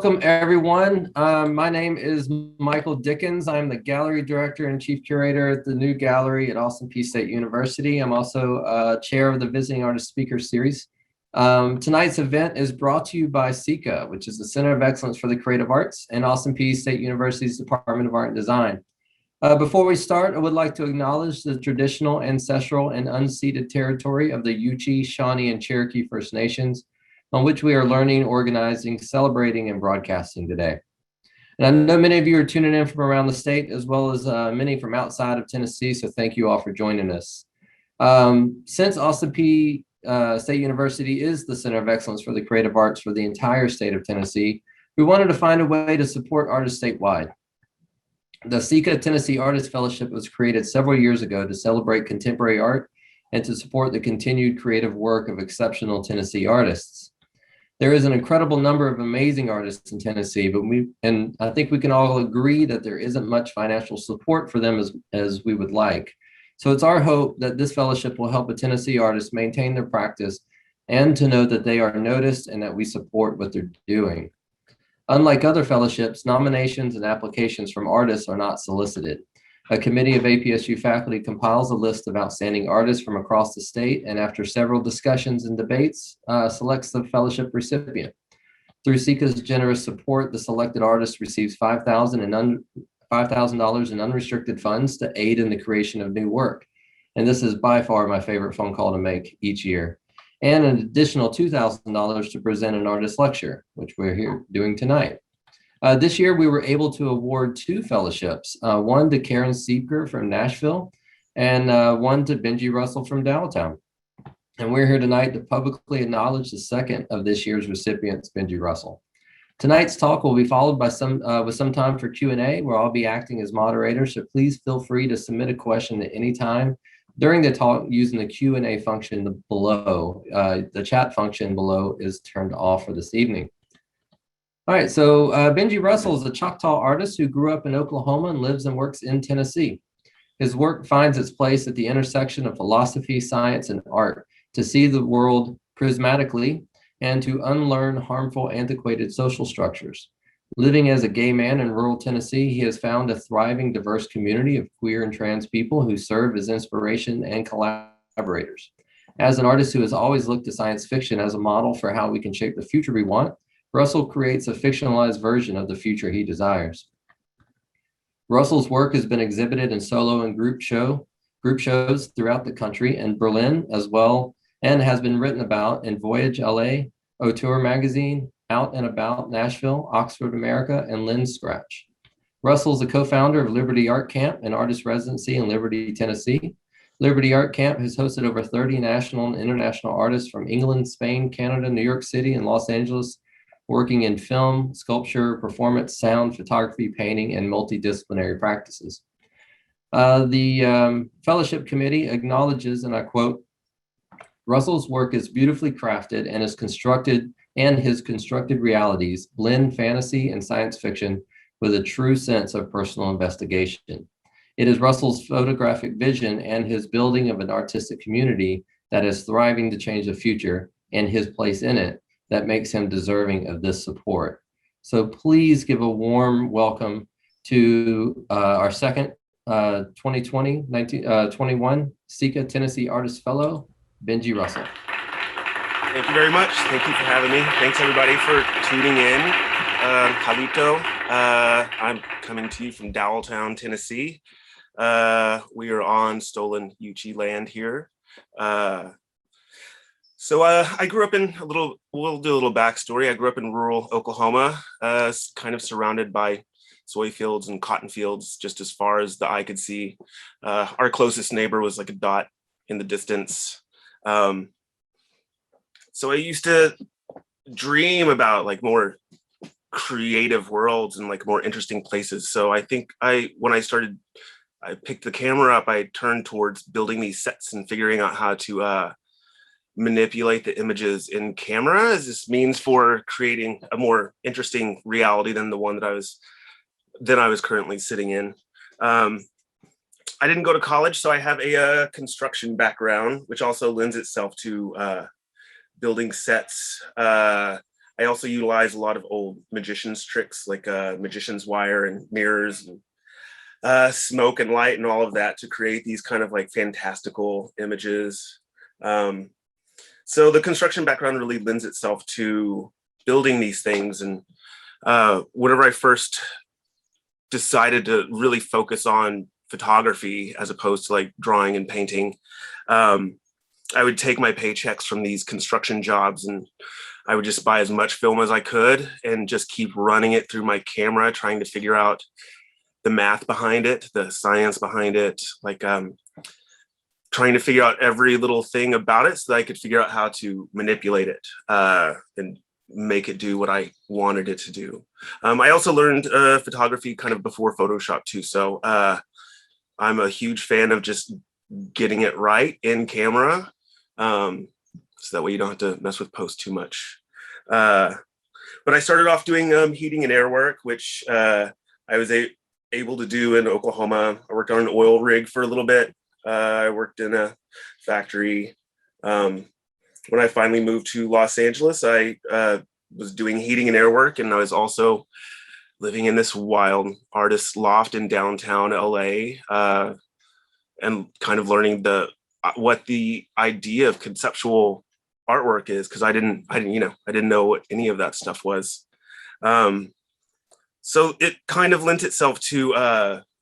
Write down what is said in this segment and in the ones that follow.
Welcome, everyone. My name is Michael Dickens. I'm the Gallery Director and Chief Curator at the new gallery at Austin Peay State University. I'm also Chair of the Visiting Artist Speaker Series. Tonight's event is brought to you by CECA, which is the Center of Excellence for the Creative Arts, and Austin Peay State University's Department of Art and Design. Before we start, I would like to acknowledge the traditional, ancestral, and unceded territory of the Yuchi, Shawnee, and Cherokee First Nations, on which we are learning, organizing, celebrating, and broadcasting today. And I know many of you are tuning in from around the state, as well as many from outside of Tennessee, so thank you all for joining us. Since Austin Peay State University is the Center of Excellence for the Creative Arts for the entire state of Tennessee, we wanted to find a way to support artists statewide. The CECA Tennessee Artist Fellowship was created several years ago to celebrate contemporary art and to support the continued creative work of exceptional Tennessee artists. There is an incredible number of amazing artists in Tennessee, but I think we can all agree that there isn't much financial support for them as we would like. So it's our hope that this fellowship will help a Tennessee artist maintain their practice and to know that they are noticed and that we support what they're doing. Unlike other fellowships, nominations and applications from artists are not solicited. A committee of APSU faculty compiles a list of outstanding artists from across the state, and after several discussions and debates, selects the fellowship recipient. Through CECA's generous support, the selected artist receives $5,000 in unrestricted funds to aid in the creation of new work. And this is by far my favorite phone call to make each year. And an additional $2,000 to present an artist lecture, which we're here doing tonight. This year, we were able to award 2 fellowships, one to Karen Seeker from Nashville and one to Benjy Russell from Daltown. And we're here tonight to publicly acknowledge the second of this year's recipients, Benjy Russell. Tonight's talk will be followed by with some time for Q&A, where I'll be acting as moderator, so please feel free to submit a question at any time during the talk using the Q&A function below. The chat function below is turned off for this evening. All right, so Benjy Russell is a Choctaw artist who grew up in Oklahoma and lives and works in Tennessee. His work finds its place at the intersection of philosophy, science, and art to see the world prismatically and to unlearn harmful, antiquated social structures. Living as a gay man in rural Tennessee, he has found a thriving, diverse community of queer and trans people who serve as inspiration and collaborators. As an artist who has always looked to science fiction as a model for how we can shape the future we want, Russell creates a fictionalized version of the future he desires. Russell's work has been exhibited in solo and group shows throughout the country and Berlin as well, and has been written about in Voyage LA, Auteur Magazine, Out and About Nashville, Oxford America, and Lens Scratch. Russell is a co-founder of Liberty Art Camp, an artist residency in Liberty, Tennessee. Liberty Art Camp has hosted over 30 national and international artists from England, Spain, Canada, New York City, and Los Angeles, working in film, sculpture, performance, sound, photography, painting, and multidisciplinary practices. The fellowship committee acknowledges, and I quote, Russell's work is beautifully crafted and his constructed realities blend fantasy and science fiction with a true sense of personal investigation. It is Russell's photographic vision and his building of an artistic community that is thriving to change the future and his place in it that makes him deserving of this support. So please give a warm welcome to our second 2020-21 CECA Tennessee Artist Fellow, Benjy Russell. Thank you very much. Thank you for having me. Thanks everybody for tuning in. Halito, I'm coming to you from Dowelltown, Tennessee. We are on stolen Yuchi land here. So I grew up in we'll do a little backstory. I grew up in rural Oklahoma, kind of surrounded by soy fields and cotton fields, just as far as the eye could see. Our closest neighbor was like a dot in the distance. So I used to dream about like more creative worlds and like more interesting places. So I think when I picked the camera up, I turned towards building these sets and figuring out how to manipulate the images in camera as this means for creating a more interesting reality than the one that I was currently sitting in. I didn't go to college, so I have a construction background, which also lends itself to building sets. I also utilize a lot of old magician's tricks, like magician's wire and mirrors and smoke and light and all of that to create these kind of like fantastical images. So the construction background really lends itself to building these things. And whenever I first decided to really focus on photography as opposed to like drawing and painting, I would take my paychecks from these construction jobs and I would just buy as much film as I could and just keep running it through my camera, trying to figure out the math behind it, the science behind it, like trying to figure out every little thing about it so that I could figure out how to manipulate it and make it do what I wanted it to do. I also learned photography kind of before Photoshop too. So I'm a huge fan of just getting it right in camera. So that way you don't have to mess with post too much. But I started off doing heating and air work, which I was able to do in Oklahoma. I worked on an oil rig for a little bit. I worked in a factory. When I finally moved to Los Angeles, I was doing heating and air work, and I was also living in this wild artist loft in downtown LA, and kind of learning what the idea of conceptual artwork is, because I didn't know what any of that stuff was. So it kind of lent itself to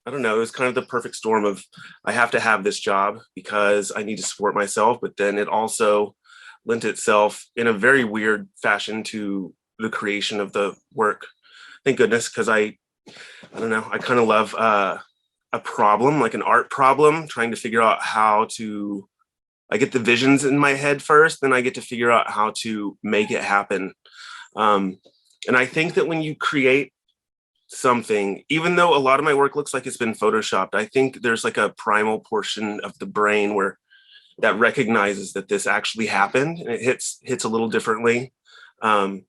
I don't know, it was kind of the perfect storm of I have to have this job because I need to support myself, but then it also lent itself in a very weird fashion to the creation of the work. Thank goodness, because I don't know, I kind of love a problem, like an art problem, trying to figure out how to, I get the visions in my head first, then I get to figure out how to make it happen. And I think that when you create something, even though a lot of my work looks like it's been photoshopped, I think there's like a primal portion of the brain where that recognizes that this actually happened, and it hits a little differently. So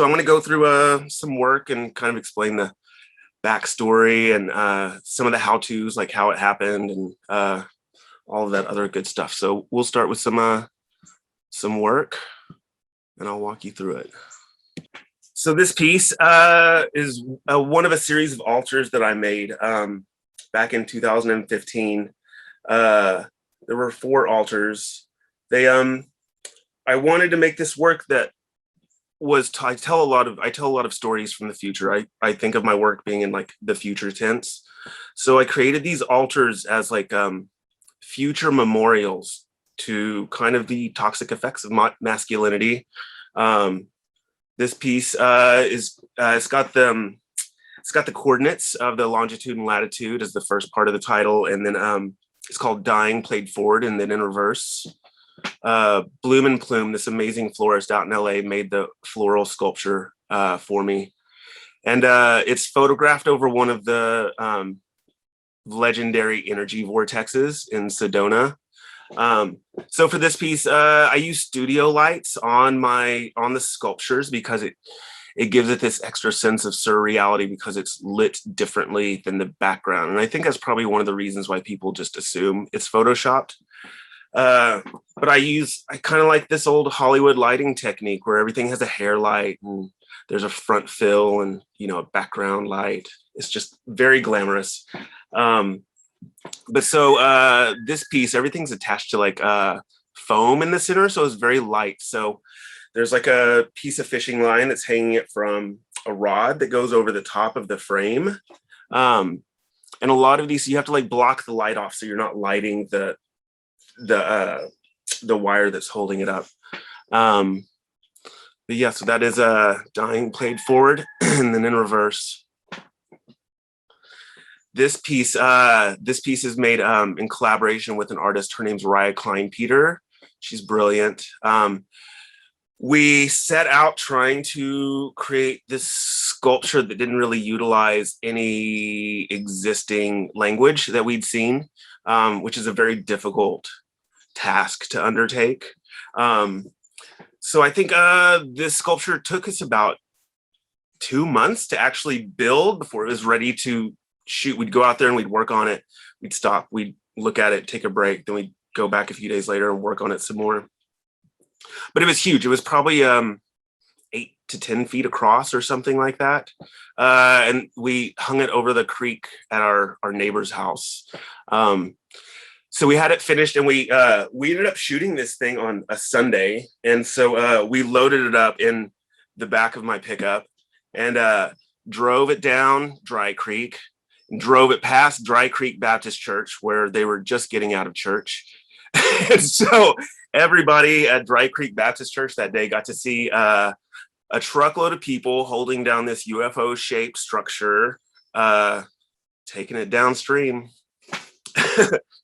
I'm going to go through some work and kind of explain the backstory and some of the how-tos, like how it happened and all of that other good stuff. So we'll start with some work and I'll walk you through it. So this piece is one of a series of altars that I made back in 2015. There were 4 altars. I wanted to make this work that was I tell a lot of stories from the future. I think of my work being in like the future tense. So I created these altars as like future memorials to kind of the toxic effects of masculinity. This piece it's got the coordinates of the longitude and latitude as the first part of the title, and then it's called Dying Played Forward and then in reverse. Bloom and Plume, this amazing florist out in LA, made the floral sculpture for me. And it's photographed over one of the legendary energy vortexes in Sedona. So for this piece, I use studio lights on the sculptures because it gives it this extra sense of surreality because it's lit differently than the background. And I think that's probably one of the reasons why people just assume it's photoshopped. But I kind of like this old Hollywood lighting technique where everything has a hair light and there's a front fill and, a background light. It's just very glamorous. But so this piece, everything's attached to like foam in the center. So it's very light. So there's like a piece of fishing line that's hanging it from a rod that goes over the top of the frame. And a lot of these, you have to like block the light off so you're not lighting the wire that's holding it up. But yeah, so that is Dying Played Forward and then in reverse. This piece is made in collaboration with an artist. Her name's Raya Klein-Peter. She's brilliant. We set out trying to create this sculpture that didn't really utilize any existing language that we'd seen, which is a very difficult task to undertake. So I think this sculpture took us about 2 months to actually build before it was ready to shoot. We'd go out there and we'd work on it. We'd stop, we'd look at it, take a break, then we'd go back a few days later and work on it some more. But it was huge. It was probably 8 to 10 feet across or something like that. And we hung it over the creek at our neighbor's house. So we had it finished, and we ended up shooting this thing on a Sunday. And so we loaded it up in the back of my pickup and drove it down Dry Creek, drove it past Dry Creek Baptist Church, where they were just getting out of church. And so everybody at Dry Creek Baptist Church that day got to see a truckload of people holding down this UFO-shaped structure, taking it downstream.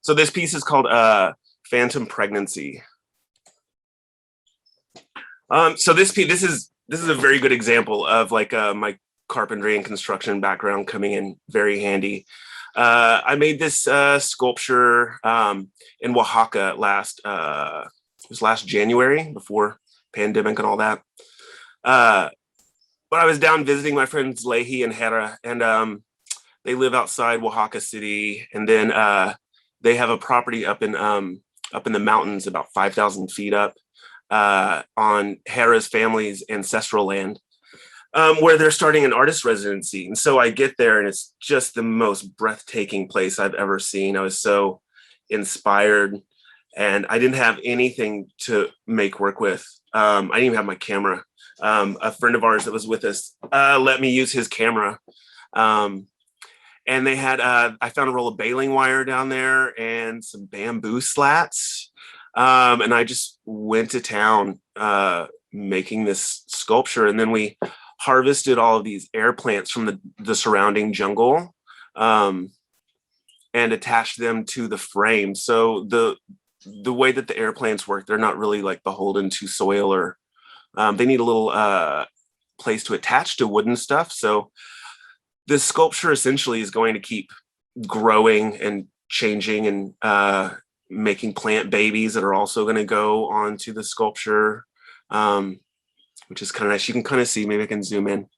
So this piece is called Phantom Pregnancy. So this is a very good example of like my carpentry and construction background coming in very handy. I made this sculpture in Oaxaca last January, before pandemic and all that. But I was down visiting my friends Leahy and Hera, and they live outside Oaxaca City, and then they have a property up in the mountains about 5,000 feet up on Hera's family's ancestral land, where they're starting an artist residency. And so I get there, and it's just the most breathtaking place I've ever seen. I was so inspired, and I didn't have anything to make work with. I didn't even have my camera. A friend of ours that was with us let me use his camera. And they had, I found a roll of baling wire down there and some bamboo slats. And I just went to town making this sculpture. And then we harvested all of these air plants from the surrounding jungle and attached them to the frame. So the way that the air plants work, they're not really like beholden to soil, or they need a little place to attach to wooden stuff. So this sculpture essentially is going to keep growing and changing and making plant babies that are also going to go onto the sculpture, which is kind of nice. You can kind of see, maybe I can zoom in.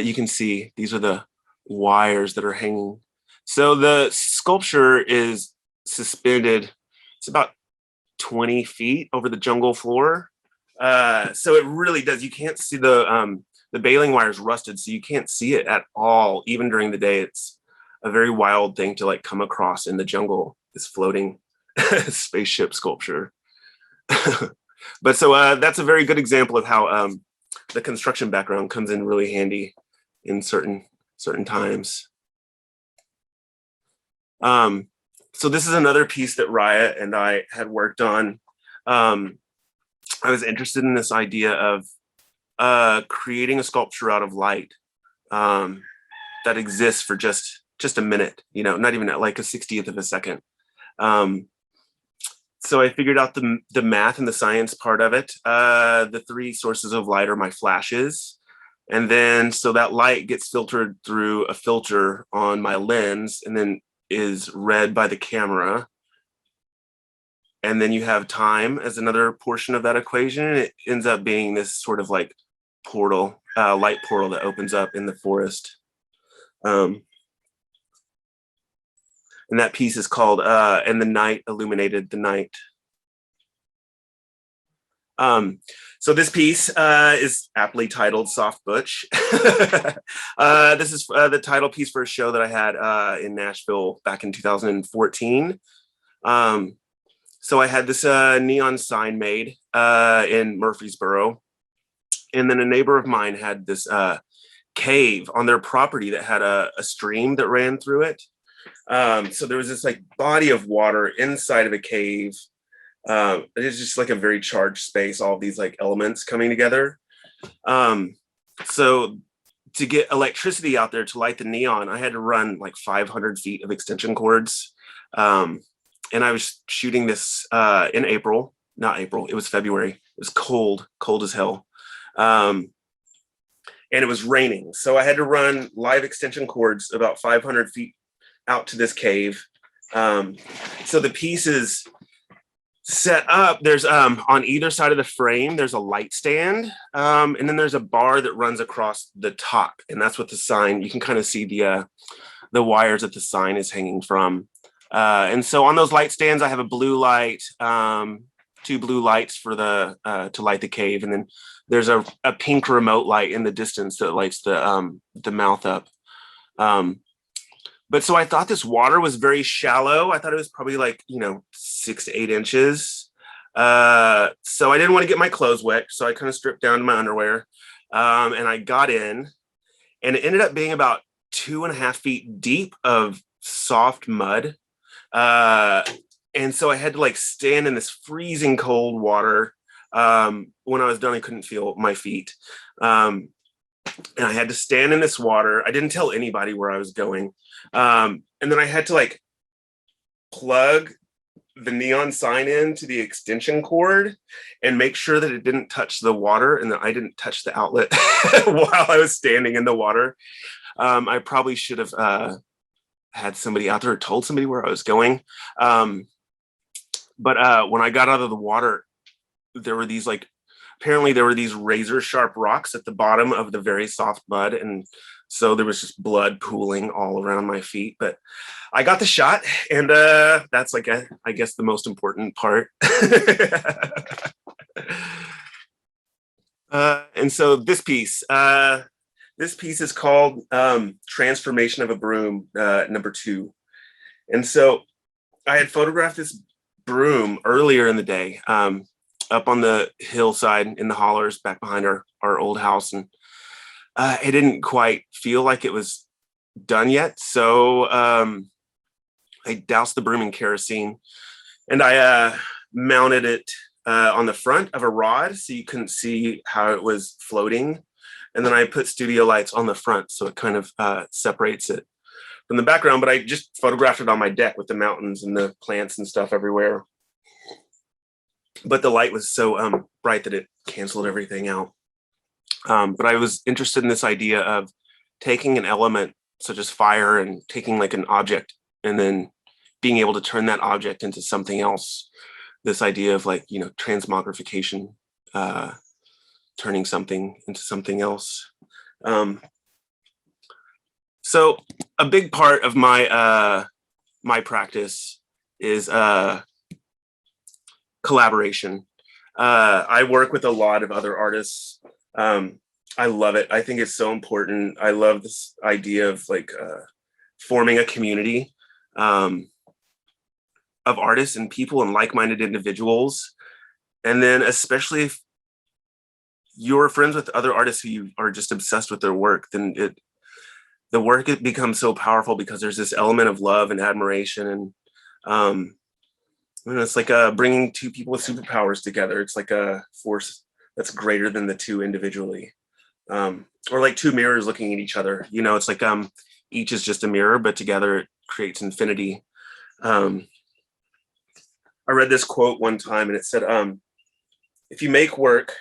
You can see these are the wires that are hanging. So the sculpture is suspended. It's about 20 feet over the jungle floor. So it really does. You can't see the baling wire is rusted, so you can't see it at all. Even during the day, it's a very wild thing to like come across in the jungle, this floating spaceship sculpture. But so that's a very good example of how the construction background comes in really handy in certain times. So this is another piece that Raya and I had worked on. I was interested in this idea of creating a sculpture out of light that exists for just a minute, you know, not even at like a 60th of a second. So I figured out the math and the science part of it. The three sources of light are my flashes. And then so that light gets filtered through a filter on my lens and then is read by the camera. And then you have time as another portion of that equation. And it ends up being this sort of like portal, light portal that opens up in the forest. And that piece is called And the Night Illuminated the Night. So this piece is aptly titled Soft Butch. This is the title piece for a show that I had in Nashville back in 2014. So I had this neon sign made in Murfreesboro. And then a neighbor of mine had this cave on their property that had a stream that ran through it. So there was this like body of water inside of a cave. It's just like a very charged space, all of these like elements coming together. So to get electricity out there to light the neon, I had to run like 500 feet of extension cords. And I was shooting this in April, not April, it was February. It was cold as hell. And it was raining. So I had to run live extension cords about 500 feet out to this cave. So the piece is set up. There's on either side of the frame, there's a light stand. And then there's a bar that runs across the top. And that's what the sign, you can kind of see the wires that the sign is hanging from. And so on those light stands, I have a blue light, two blue lights for the to light the cave, and then there's a pink remote light in the distance that lights the mouth up. But so I thought this water was very shallow. I thought it was probably like, 6 to 8 inches. So I didn't want to get my clothes wet. So I kind of stripped down to my underwear, and I got in, and it ended up being about 2.5 feet deep of soft mud. And so I had to like stand in this freezing cold water. When I was done, I couldn't feel my feet. And I had to stand in this water. I didn't tell anybody where I was going. And then I had to like plug the neon sign in to the extension cord and make sure that it didn't touch the water and that I didn't touch the outlet while I was standing in the water. I probably should have had somebody out there or told somebody where I was going. But when I got out of the water, there were these apparently there were these razor sharp rocks at the bottom of the very soft mud. And so there was just blood pooling all around my feet, but I got the shot, and that's I guess the most important part. And so this piece is called Transformation of a Broom, number 2. And so I had photographed this broom earlier in the day, up on the hillside in the hollers back behind our old house. And it didn't quite feel like it was done yet. So I doused the broom in kerosene, and I mounted it on the front of a rod so you couldn't see how it was floating. And then I put studio lights on the front so it kind of separates it from the background. But I just photographed it on my deck with the mountains and the plants and stuff everywhere. But the light was so bright that it canceled everything out. But I was interested in this idea of taking an element such as fire and taking like an object and then being able to turn that object into something else. This idea of transmogrification, turning something into something else. So a big part of my my practice is collaboration. I work with a lot of other artists. I love it. I think it's so important. I love this idea of forming a community of artists and people and like-minded individuals. And then especially if you're friends with other artists who you are just obsessed with their work, then the work becomes so powerful because there's this element of love and admiration. And it's like bringing two people with superpowers together. It's like a force that's greater than the two individually. Or like two mirrors looking at each other. It's like each is just a mirror, but together it creates infinity. I read this quote one time, and it said, if you make work,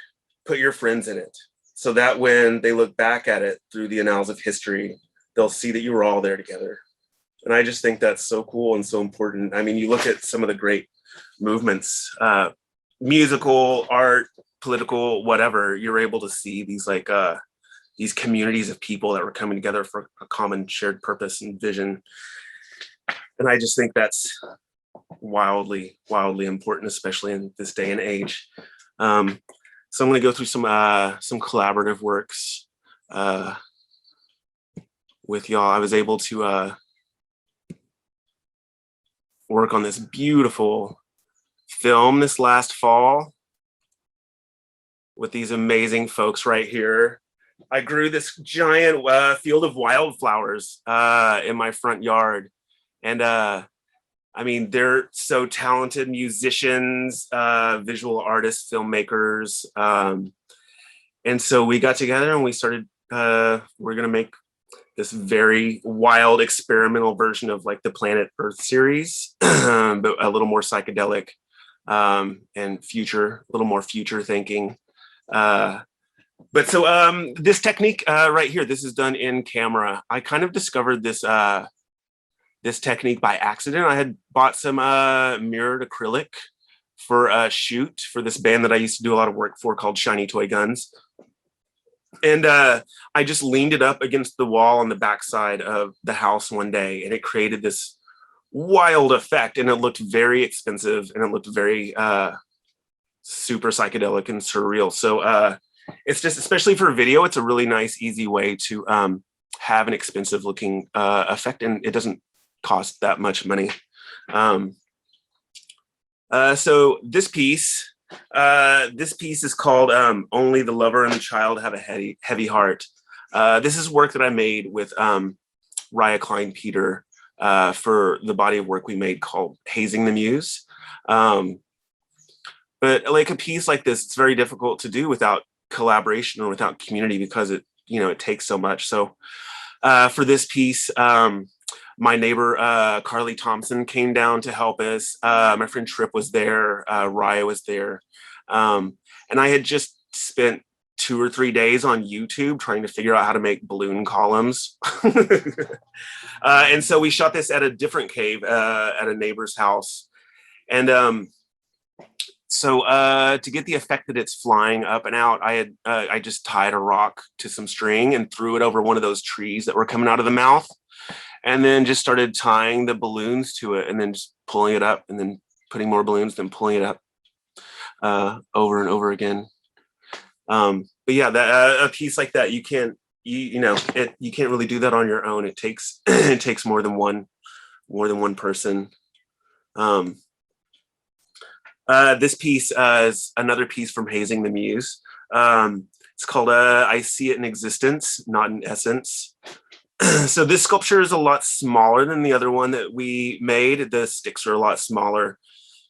put your friends in it, so that when they look back at it through the annals of history, they'll see that you were all there together. And I just think that's so cool and so important. I mean, you look at some of the great movements, musical, art, political, whatever, you're able to see these communities of people that were coming together for a common shared purpose and vision. And I just think that's wildly, wildly important, especially in this day and age. So I'm going to go through some collaborative works with y'all. I was able to work on this beautiful film this last fall with these amazing folks right here. I grew this giant field of wildflowers in my front yard. And I mean, they're so talented musicians, visual artists, filmmakers. And so we got together and we started, we're going to make this very wild experimental version of like the Planet Earth series, but a little more psychedelic and future, a little more future thinking. But so this technique right here, this is done in camera. I kind of discovered this this technique by accident. I had bought some mirrored acrylic for a shoot for this band that I used to do a lot of work for called Shiny Toy Guns. And I just leaned it up against the wall on the backside of the house one day, and it created this wild effect, and it looked very expensive, and it looked very super psychedelic and surreal. So it's just, especially for video, it's a really nice, easy way to have an expensive looking effect, and it doesn't cost that much money. So this piece is called Only the Lover and the Child Have a Heavy Heart. This is work that I made with Raya Klein-Peter for the body of work we made called Hazing the Muse. But like a piece like this, it's very difficult to do without collaboration or without community, because it takes so much. So for this piece, my neighbor Carly Thompson came down to help us. My friend Tripp was there. Raya was there, and I had just spent 2 or 3 days on YouTube trying to figure out how to make balloon columns. And so we shot this at a different cave at a neighbor's house. And so to get the effect that it's flying up and out, I just tied a rock to some string and threw it over one of those trees that were coming out of the mouth, and then just started tying the balloons to it, and then just pulling it up, and then putting more balloons, then pulling it up over and over again. But yeah, that a piece like that, you can't really do that on your own. It takes it takes more than one person. This piece is another piece from Hazing the Muse. It's called I See It in Existence, Not in Essence. So this sculpture is a lot smaller than the other one that we made. The sticks are a lot smaller,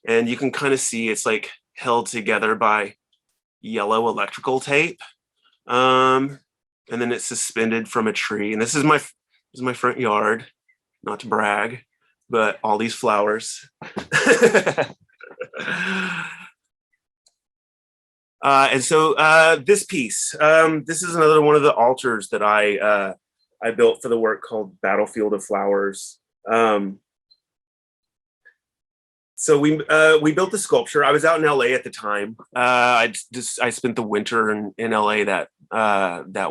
and you can kind of see it's like held together by yellow electrical tape. And then it's suspended from a tree. And this is my front yard, not to brag, but all these flowers. And so this piece, this is another one of the altars that I built for the work called Battlefield of Flowers. So we built the sculpture. I was out in LA at the time. I spent the winter in LA that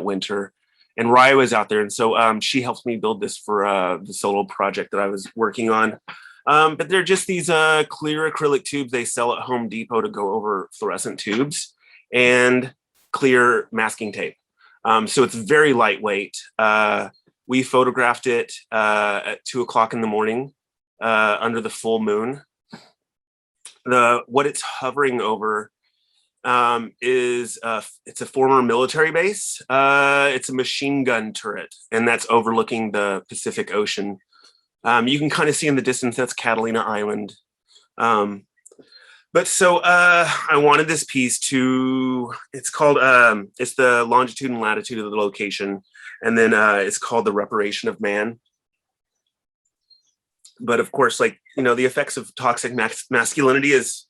winter, and Raya was out there, and so she helped me build this for the solo project that I was working on. But they're just these clear acrylic tubes they sell at Home Depot to go over fluorescent tubes, and clear masking tape. So it's very lightweight. We photographed it at 2 o'clock in the morning under the full moon. What it's hovering over is it's a former military base. It's a machine gun turret, and that's overlooking the Pacific Ocean. You can kind of see in the distance that's Catalina Island. But so I wanted this piece to, it's called, it's the longitude and latitude of the location. And then it's called The Reparation of Man. But of course, like, the effects of toxic masculinity is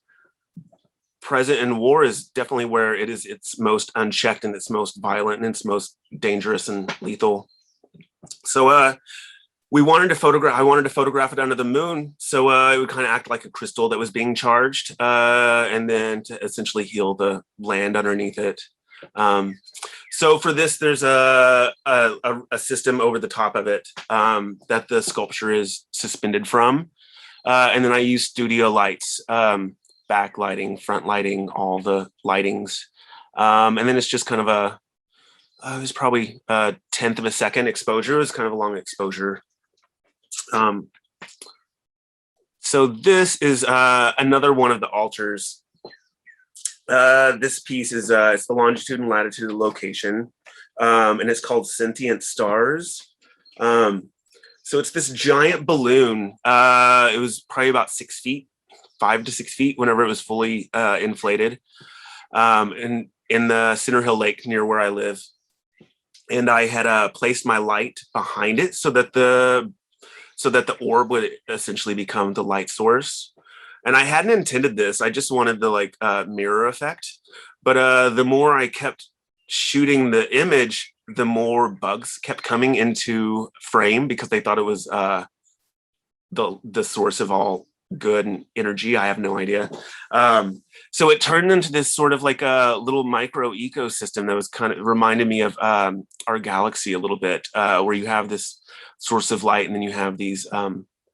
present in war, is definitely where it's most unchecked, and it's most violent, and it's most dangerous and lethal. So I wanted to photograph it under the moon, so it would kind of act like a crystal that was being charged, and then to essentially heal the land underneath it. So for this, there's a system over the top of it that the sculpture is suspended from, and then I use studio lights, backlighting, front lighting, all the lightings, and then it's just kind of it was probably a 1/10 of a second exposure. It was kind of a long exposure. So this is another one of the altars. This piece is it's the longitude and latitude of the location, and it's called Sentient Stars. So it's this giant balloon. It was probably about 6 feet, 5 to 6 feet, whenever it was fully inflated, in the Center Hill Lake near where I live. And I had placed my light behind it so that the orb would essentially become the light source. And I hadn't intended this. I just wanted the mirror effect. But the more I kept shooting the image, the more bugs kept coming into frame, because they thought it was the source of all good and energy. I have no idea. So it turned into this sort of like a little micro ecosystem that was kind of reminded me of our galaxy a little bit, where you have this source of light, and then you have these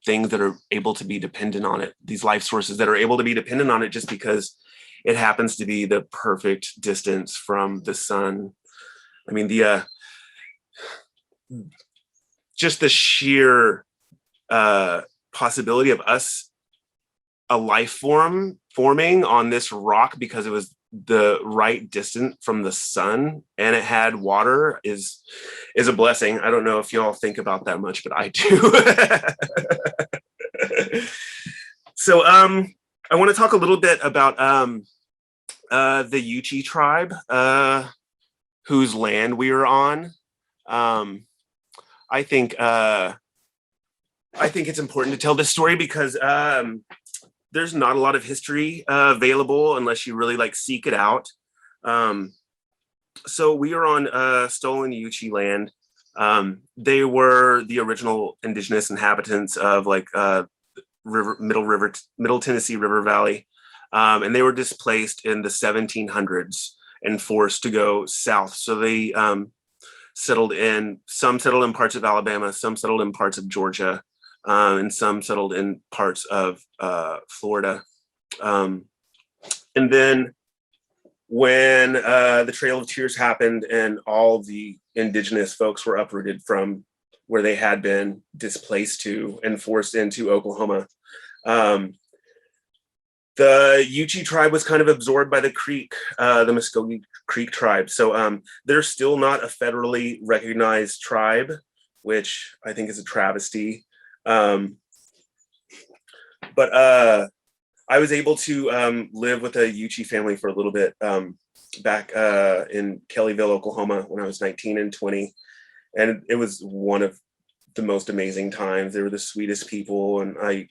things that are able to be dependent on it, these life sources that are able to be dependent on it just because it happens to be the perfect distance from the sun. I mean, just the sheer possibility of us, a life form forming on this rock because it was the right distance from the sun and it had water is a blessing. I don't know if y'all think about that much, but I do. So I want to talk a little bit about the Yuchi tribe, whose land we are on. I think it's important to tell this story because there's not a lot of history available unless you really like seek it out. So we are on stolen Yuchi land. They were the original indigenous inhabitants of like Middle Tennessee River Valley, and they were displaced in the 1700s and forced to go south. So they some settled in parts of Alabama, some settled in parts of Georgia, and some settled in parts of Florida. And then when the Trail of Tears happened and all the indigenous folks were uprooted from where they had been displaced to and forced into Oklahoma, the Yuchi tribe was kind of absorbed by the Creek, the Muskogee Creek tribe. So they're still not a federally recognized tribe, which I think is a travesty. But I was able to live with a Yuchi family for a little bit back in Kellyville, Oklahoma, when I was 19 and 20. And it was one of the most amazing times. They were the sweetest people. And I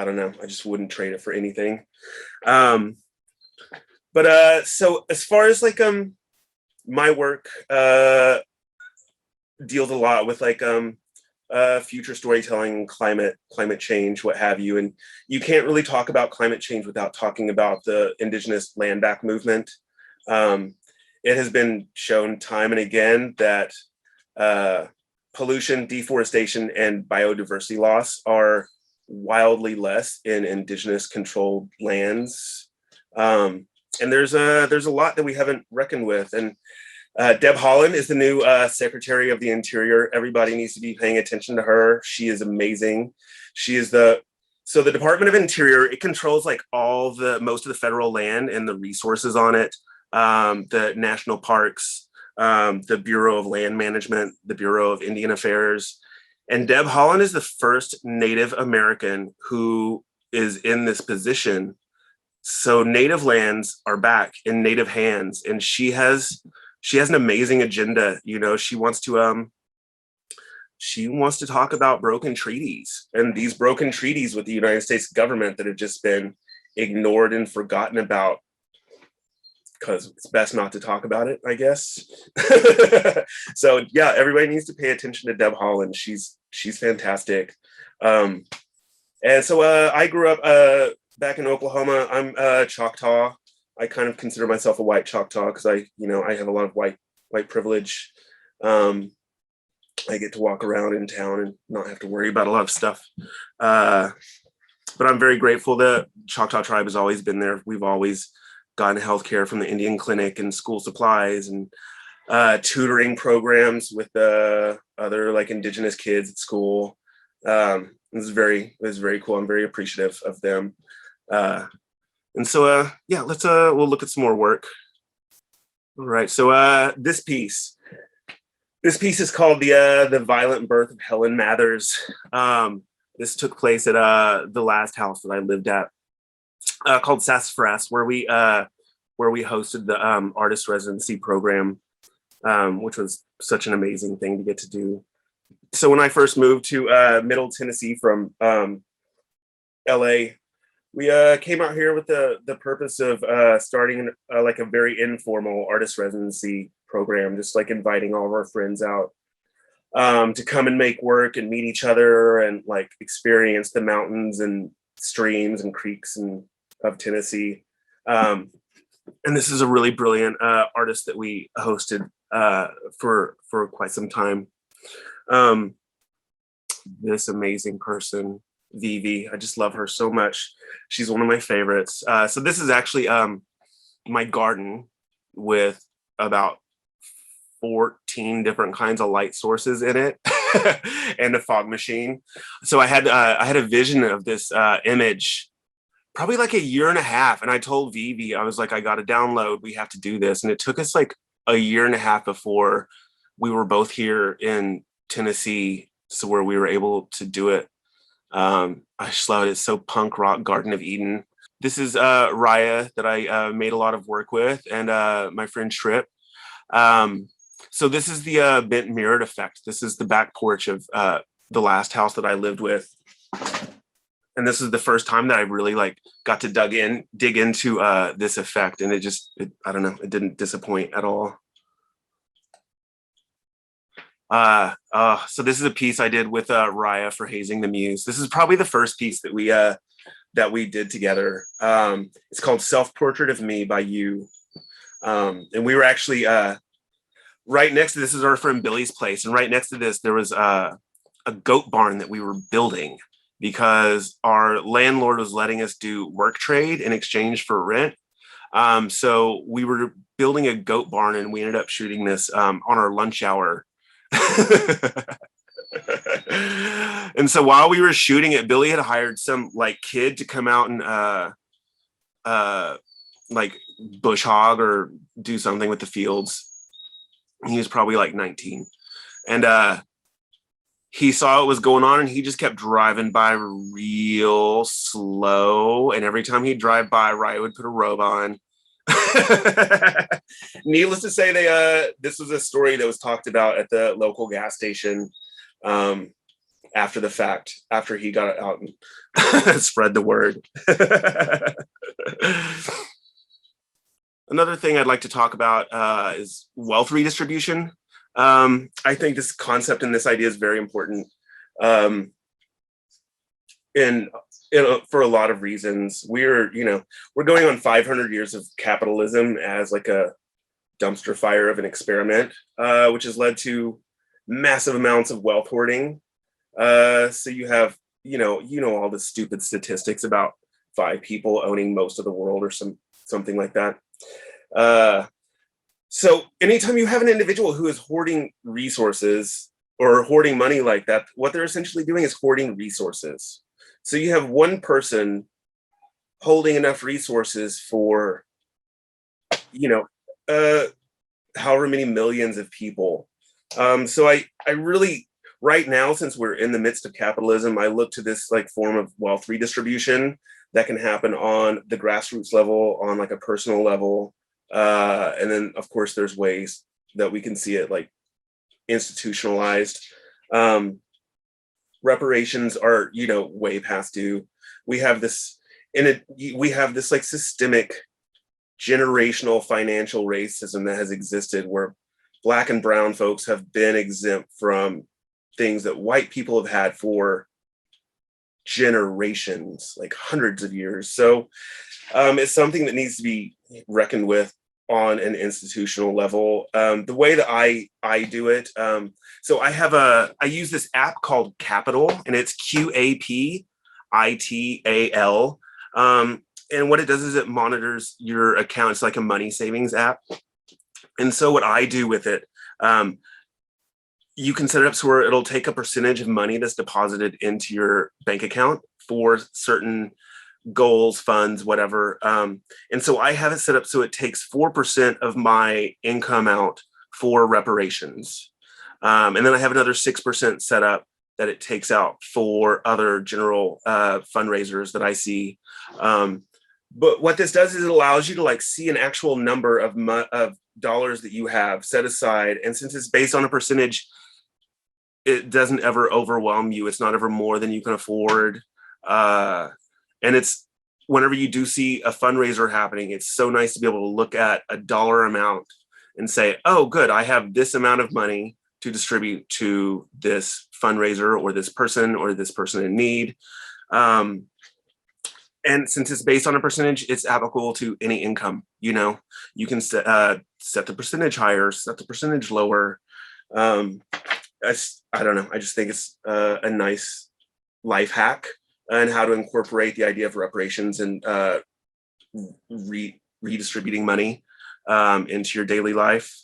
don't know, I just wouldn't trade it for anything. So as far as like my work deals a lot with like future storytelling, climate change, what have you. And you can't really talk about climate change without talking about the indigenous land back movement. It has been shown time and again that pollution, deforestation, and biodiversity loss are wildly less in indigenous controlled lands. And there's a lot that we haven't reckoned with. And Deb Haaland is the new Secretary of the Interior. Everybody needs to be paying attention to her. She is amazing. She is the Department of Interior, it controls like most of the federal land and the resources on it. The national parks, the Bureau of Land Management, the Bureau of Indian Affairs. And Deb Haaland is the first Native American who is in this position. So Native lands are back in Native hands, and she has an amazing agenda. You know, she wants to talk about broken treaties, and these broken treaties with the United States government that have just been ignored and forgotten about because it's best not to talk about it, I guess. So yeah, everybody needs to pay attention to Deb Haaland. She's fantastic. And so I grew up back in Oklahoma. I'm Choctaw. I kind of consider myself a white Choctaw because I have a lot of white privilege. I get to walk around in town and not have to worry about a lot of stuff. But I'm very grateful that Choctaw tribe has always been there. We've always gotten healthcare from the Indian clinic and school supplies and tutoring programs with the other like indigenous kids at school. It was very cool. I'm very appreciative of them. And so yeah, we'll look at some more work. All right, so this piece is called the Violent Birth of Helen Mathers. This took place at the last house that I lived at, called Sassafras, where we hosted the artist residency program, which was such an amazing thing to get to do. So when I first moved to Middle Tennessee from LA, we came out here with the purpose of starting like a very informal artist residency program, just like inviting all of our friends out to come and make work and meet each other and like experience the mountains and streams and creeks of Tennessee. And this is a really brilliant artist that we hosted for quite some time. This amazing person, Vivi, I just love her so much. She's one of my favorites. So this is actually my garden with about 14 different kinds of light sources in it and a fog machine. So I had a vision of this image probably like a year and a half. And I told Vivi, I was like, I got to download, we have to do this. And it took us like a year and a half before we were both here in Tennessee. So where we were able to do it. I just love it. It's so punk rock, Garden of Eden. This is Raya that I made a lot of work with, and my friend Trip. So this is the bent mirrored effect. This is the back porch of the last house that I lived with. And this is the first time that I really like got to dig into this effect. And I don't know, it didn't disappoint at all. So this is a piece I did with Raya for Hazing the Muse. This is probably the first piece that we did together. It's called Self-Portrait of Me by You. And we were actually right next to this is our friend Billy's place. And right next to this, there was a goat barn that we were building because our landlord was letting us do work trade in exchange for rent. So we were building a goat barn and we ended up shooting this on our lunch hour. And so while we were shooting it, Billy had hired some like kid to come out and like bush hog or do something with the fields. He was probably like 19. And he saw what was going on and he just kept driving by real slow. And every time he'd drive by, Ryan would put a robe on. Needless to say, this was a story that was talked about at the local gas station after the fact, after he got out and spread the word. Another thing I'd like to talk about is wealth redistribution. I think this concept and this idea is very important. And for a lot of reasons, we're going on 500 years of capitalism as like a dumpster fire of an experiment, which has led to massive amounts of wealth hoarding. So you have, all the stupid statistics about 5 people owning most of the world or something like that. So anytime you have an individual who is hoarding resources or hoarding money like that, what they're essentially doing is hoarding resources. So you have one person holding enough resources for, however many millions of people. So I really, right now, since we're in the midst of capitalism, I look to this like form of wealth redistribution that can happen on the grassroots level, on like a personal level. And then of course there's ways that we can see it like institutionalized. Reparations are, way past due. We have this like systemic generational financial racism that has existed where Black and brown folks have been exempt from things that white people have had for generations, like hundreds of years. So it's something that needs to be reckoned with on an institutional level. The way that I do it, so I use this app called Capital, and it's QAPITAL. And what it does is it monitors your account. It's like a money savings app. And so what I do with it, you can set it up so where it'll take a percentage of money that's deposited into your bank account for certain goals, funds, whatever. And so I have it set up so it takes 4% of my income out for reparations. And then I have another 6% set up that it takes out for other general fundraisers that I see. But what this does is it allows you to like see an actual number of dollars that you have set aside. And since it's based on a percentage, it doesn't ever overwhelm you. It's not ever more than you can afford. And it's whenever you do see a fundraiser happening, it's so nice to be able to look at a dollar amount and say, oh, good, I have this amount of money to distribute to this fundraiser or this person in need. And since it's based on a percentage, it's applicable to any income. You can set the percentage higher, set the percentage lower. I don't know. I just think it's a nice life hack and how to incorporate the idea of reparations and redistributing money into your daily life.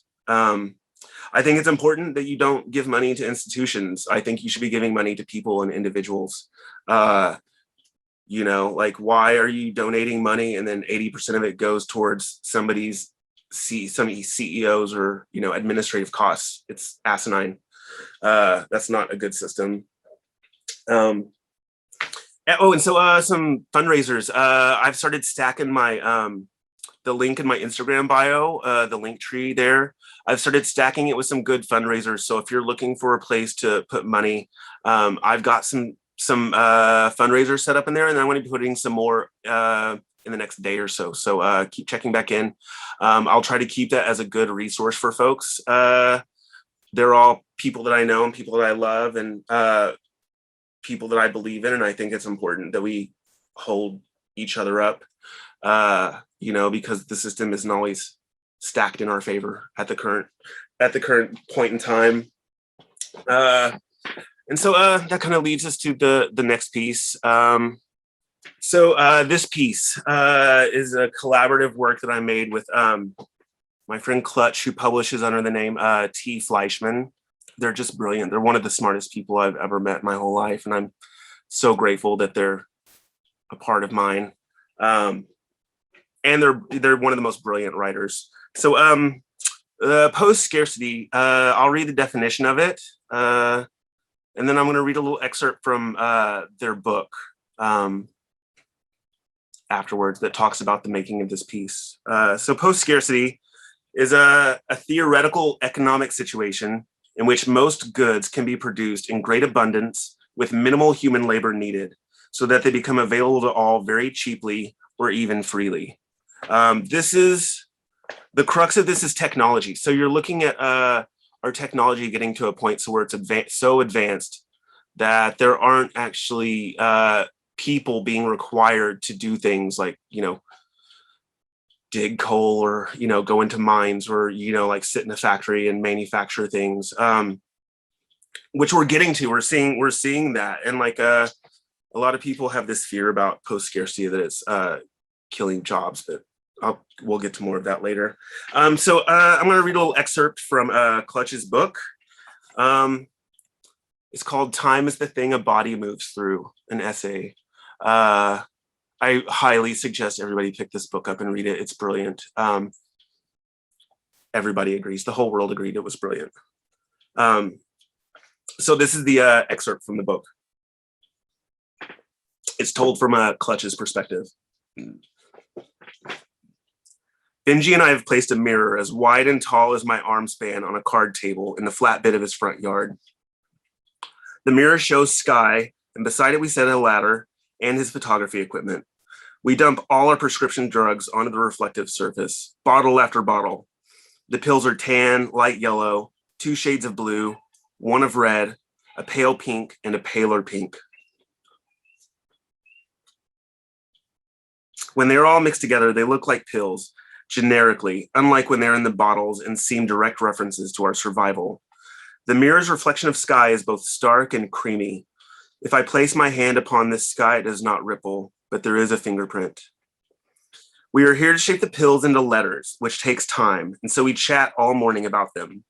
I think it's important that you don't give money to institutions. I think you should be giving money to people and individuals. You know, like, why are you donating money and then 80% of it goes towards somebody's CEOs or, you know, administrative costs? It's asinine. That's not a good system. Oh, and so some fundraisers. I've started stacking my the link in my Instagram bio, the link tree there. I've started stacking it with some good fundraisers. So if you're looking for a place to put money, I've got some fundraisers set up in there, and I'm going to be putting some more in the next day or so. So keep checking back in. I'll try to keep that as a good resource for folks. They're all people that I know and people that I love and people that I believe in. And I think it's important that we hold each other up, you know, because the system isn't always stacked in our favor at the current point in time. And so that kind of leads us to the next piece. So this piece is a collaborative work that I made with my friend Clutch, who publishes under the name T. Fleischman. They're just brilliant. They're one of the smartest people I've ever met in my whole life. And I'm so grateful that they're a part of mine. And they're one of the most brilliant writers. So post-scarcity, I'll read the definition of it. And then I'm going to read a little excerpt from their book afterwards that talks about the making of this piece. So post-scarcity is a theoretical economic situation in which most goods can be produced in great abundance with minimal human labor needed, so that they become available to all very cheaply or even freely. This is the crux of this is technology. So you're looking at our technology getting to a point so where it's so advanced that there aren't actually people being required to do things like, you know, dig coal or, you know, go into mines or, you know, like sit in a factory and manufacture things, which we're getting to. We're seeing that. And like a lot of people have this fear about post-scarcity that it's killing jobs, but we'll get to more of that later. So I'm going to read a little excerpt from Clutch's book. It's called Time is the Thing a Body Moves Through, an essay. I highly suggest everybody pick this book up and read it. It's brilliant. Everybody agrees. The whole world agreed it was brilliant. So this is the excerpt from the book. It's told from Clutch's perspective. Benjy and I have placed a mirror as wide and tall as my arm span on a card table in the flat bit of his front yard. The mirror shows sky, and beside it we set a ladder and his photography equipment. We dump all our prescription drugs onto the reflective surface, bottle after bottle. The pills are tan, light yellow, 2 shades of blue, 1 of red, a pale pink, and a paler pink. When they're all mixed together, they look like pills, generically, unlike when they're in the bottles and seem direct references to our survival. The mirror's reflection of sky is both stark and creamy. If I place my hand upon this sky, it does not ripple, but there is a fingerprint. We are here to shape the pills into letters, which takes time, and so we chat all morning about them.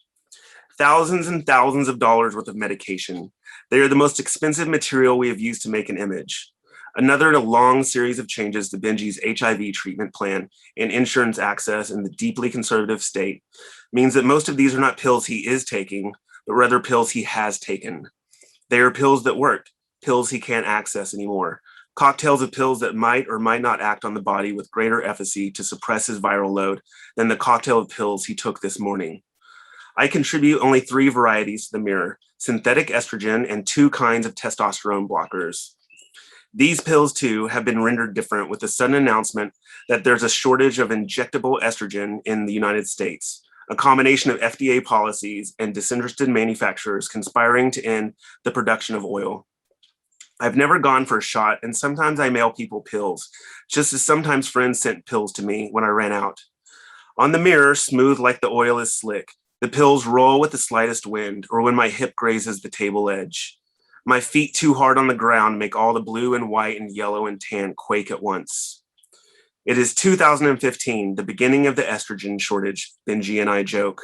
Thousands and thousands of dollars worth of medication. They are the most expensive material we have used to make an image. Another in a long series of changes to Benjy's HIV treatment plan and insurance access in the deeply conservative state means that most of these are not pills he is taking, but rather pills he has taken. They are pills that worked, pills he can't access anymore, cocktails of pills that might or might not act on the body with greater efficacy to suppress his viral load than the cocktail of pills he took this morning. I contribute only 3 varieties to the mirror, synthetic estrogen and 2 kinds of testosterone blockers. These pills, too, have been rendered different with the sudden announcement that there's a shortage of injectable estrogen in the United States, a combination of FDA policies and disinterested manufacturers conspiring to end the production of oil. I've never gone for a shot, and sometimes I mail people pills, just as sometimes friends sent pills to me when I ran out. On the mirror, smooth like the oil is slick, the pills roll with the slightest wind or when my hip grazes the table edge. My feet too hard on the ground make all the blue and white and yellow and tan quake at once. It is 2015, the beginning of the estrogen shortage, Benjy and I joke.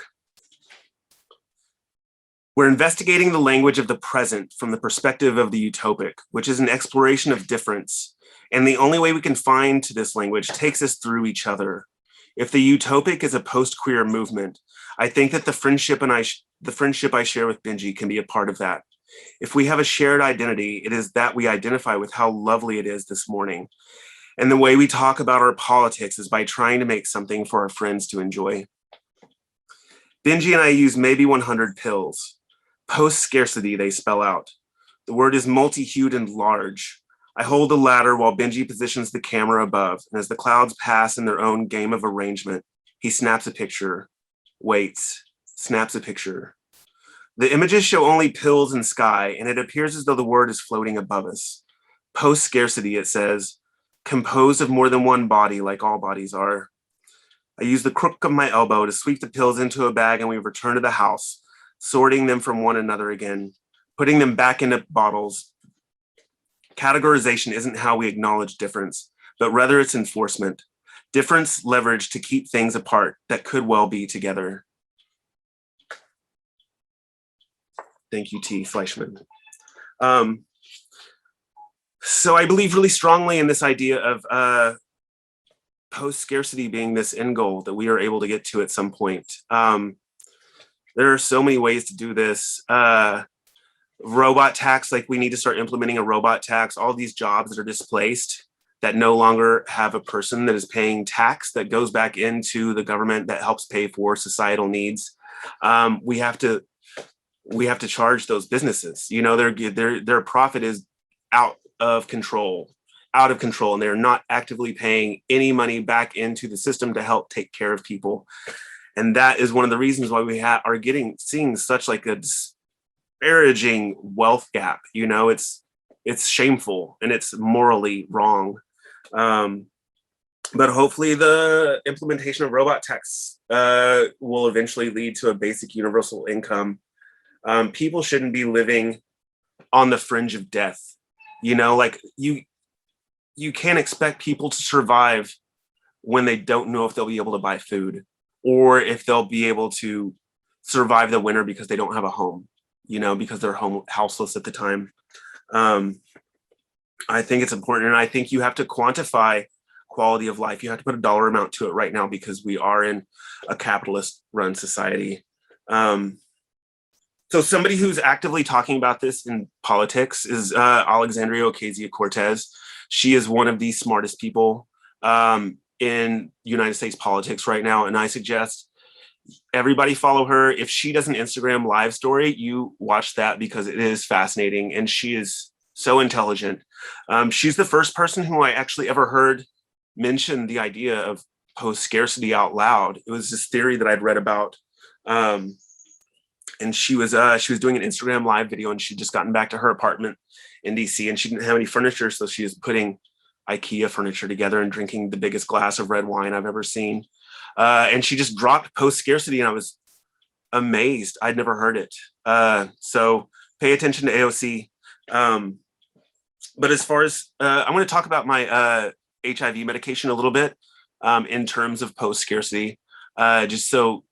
We're investigating the language of the present from the perspective of the utopic, which is an exploration of difference. And the only way we can find to this language takes us through each other. If the utopic is a post-queer movement, I think that the friendship I share with Benjy can be a part of that. If we have a shared identity, it is that we identify with how lovely it is this morning. And the way we talk about our politics is by trying to make something for our friends to enjoy. Benjy and I use maybe 100 pills. Post-scarcity, they spell out. The word is multi-hued and large. I hold the ladder while Benjy positions the camera above, and as the clouds pass in their own game of arrangement, he snaps a picture, waits, snaps a picture. The images show only pills and sky, and it appears as though the word is floating above us. Post-scarcity, it says, composed of more than one body like all bodies are. I use the crook of my elbow to sweep the pills into a bag, and we return to the house, sorting them from one another again, putting them back into bottles. Categorization isn't how we acknowledge difference, but rather its enforcement. Difference leveraged to keep things apart that could well be together. Thank you, T. Fleischman. So I believe really strongly in this idea of post-scarcity being this end goal that we are able to get to at some point. There are so many ways to do this. Robot tax, like we need to start implementing a robot tax. All these jobs that are displaced that no longer have a person that is paying tax that goes back into the government that helps pay for societal needs. We have to charge those businesses. You know, their profit is out of control, and they're not actively paying any money back into the system to help take care of people. And that is one of the reasons why we are seeing such like a disparaging wealth gap. You know, it's shameful and it's morally wrong. But hopefully the implementation of robot tax will eventually lead to a basic universal income. People shouldn't be living on the fringe of death. You know, like you can't expect people to survive when they don't know if they'll be able to buy food, or if they'll be able to survive the winter because they don't have a home, you know, because they're houseless at the time. I think it's important, and I think you have to quantify quality of life. You have to put a dollar amount to it right now because we are in a capitalist-run society. So somebody who's actively talking about this in politics is Alexandria Ocasio-Cortez. She is one of the smartest people in United States politics right now. And I suggest everybody follow her. If she does an Instagram live story, you watch that because it is fascinating. And she is so intelligent. She's the first person who I actually ever heard mention the idea of post-scarcity out loud. It was this theory that I'd read about. And she was doing an Instagram live video, and she'd just gotten back to her apartment in DC, and she didn't have any furniture. So she was putting IKEA furniture together and drinking the biggest glass of red wine I've ever seen. And she just dropped post-scarcity, and I was amazed. I'd never heard it. So pay attention to AOC. But as far as, I'm going to talk about my HIV medication a little bit in terms of post-scarcity, just so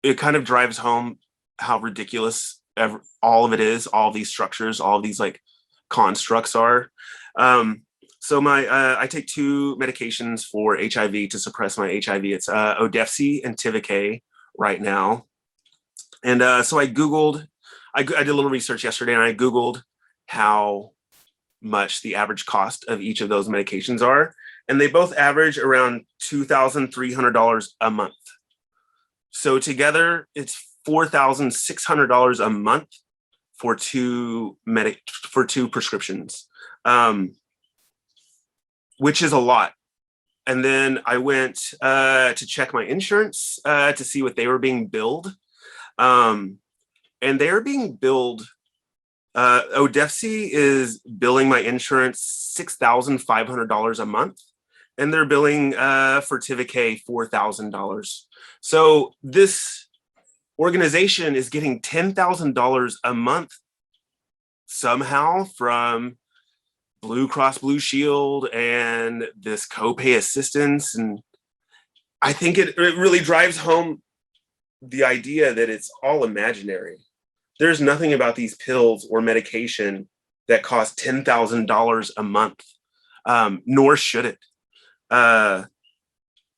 it kind of drives home how ridiculous all of it is, all these structures, all these like constructs are. So I take two medications for HIV to suppress my HIV. It's Odefsey and Tivicay right now. And so I did a little research yesterday, and I Googled how much the average cost of each of those medications are. And they both average around $2,300 a month. So together it's $4,600 a month for two prescriptions, which is a lot. And then I went to check my insurance to see what they were being billed. And they're being billed, Odefsey is billing my insurance $6,500 a month. And they're billing for Tivicay $4,000. So this organization is getting $10,000 a month somehow from Blue Cross Blue Shield and this copay assistance. And I think it really drives home the idea that it's all imaginary. There's nothing about these pills or medication that cost $10,000 a month, nor should it.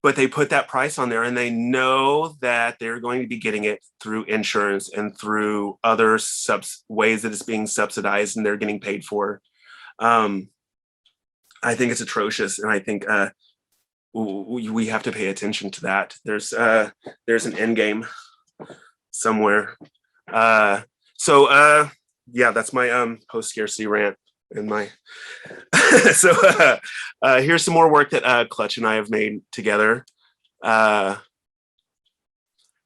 But they put that price on there and they know that they're going to be getting it through insurance and through other ways that it's being subsidized and they're getting paid for. I think it's atrocious. And I think we have to pay attention to that. There's an end game somewhere. Yeah, that's my post-scarcity rant and my so here's some more work that Clutch and I have made together.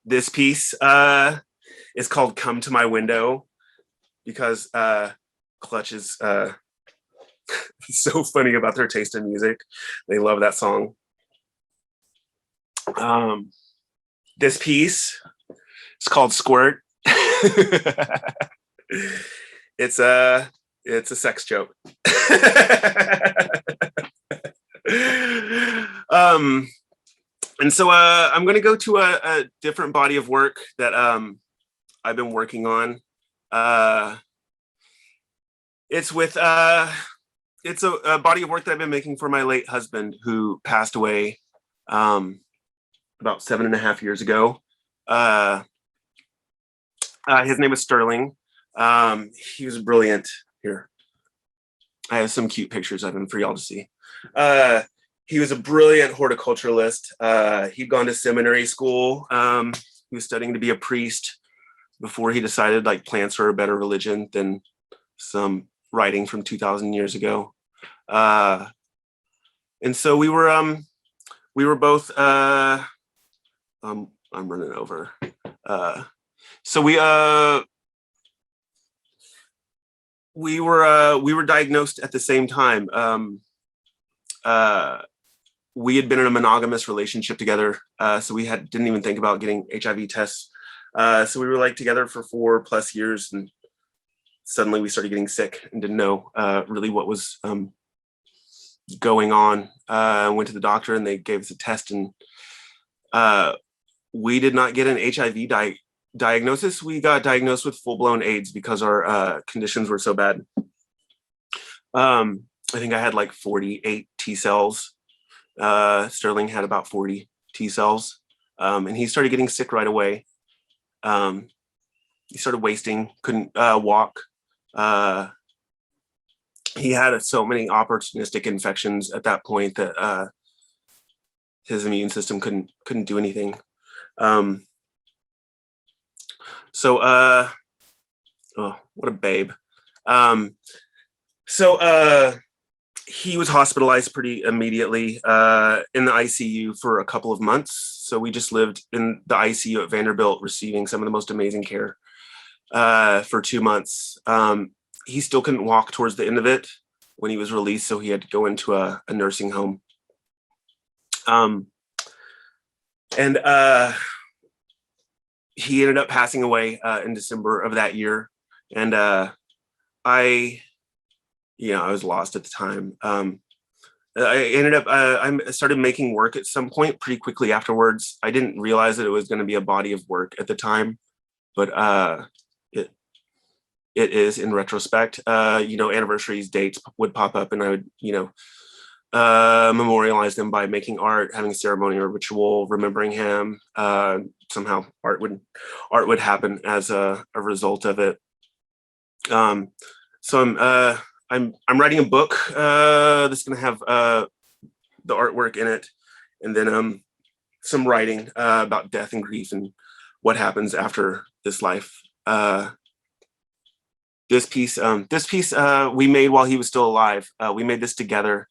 This piece is called Come to My Window because Clutch is so funny about their taste in music. They love that song. This piece is called Squirt. It's a sex joke. And so I'm going to go to a different body of work that I've been working on. It's a body of work that I've been making for my late husband who passed away about 7.5 years ago. His name is Sterling. He was brilliant. Here, I have some cute pictures of him for y'all to see. He was a brilliant horticulturalist. He'd gone to seminary school. He was studying to be a priest before he decided like plants are a better religion than some writing from 2,000 years ago. And so we were both, I'm running over. So we were diagnosed at the same time. We had been in a monogamous relationship together, so we didn't even think about getting HIV tests. So we were like together for 4+ years, and suddenly we started getting sick and didn't know really what was going on. Went to the doctor and they gave us a test, and we did not get an HIV diagnosis. We got diagnosed with full-blown AIDS because our conditions were so bad. I think I had like 48 T cells. Sterling had about 40 T cells. And he started getting sick right away. He started wasting, couldn't walk. He had so many opportunistic infections at that point that his immune system couldn't do anything. Oh, what a babe. He was hospitalized pretty immediately in the ICU for a couple of months. So we just lived in the ICU at Vanderbilt receiving some of the most amazing care for 2 months. He still couldn't walk towards the end of it when he was released, so he had to go into a nursing home. He ended up passing away in December of that year. And I was lost at the time. I started making work at some point pretty quickly afterwards. I didn't realize that it was going to be a body of work at the time, but it is in retrospect. Anniversaries, dates would pop up, and I would, memorialize them by making art, having a ceremony or ritual, remembering him. Somehow art would happen as a result of it. So I'm writing a book that's going to have the artwork in it, and then some writing about death and grief and what happens after this life. This piece we made while he was still alive. We made this together.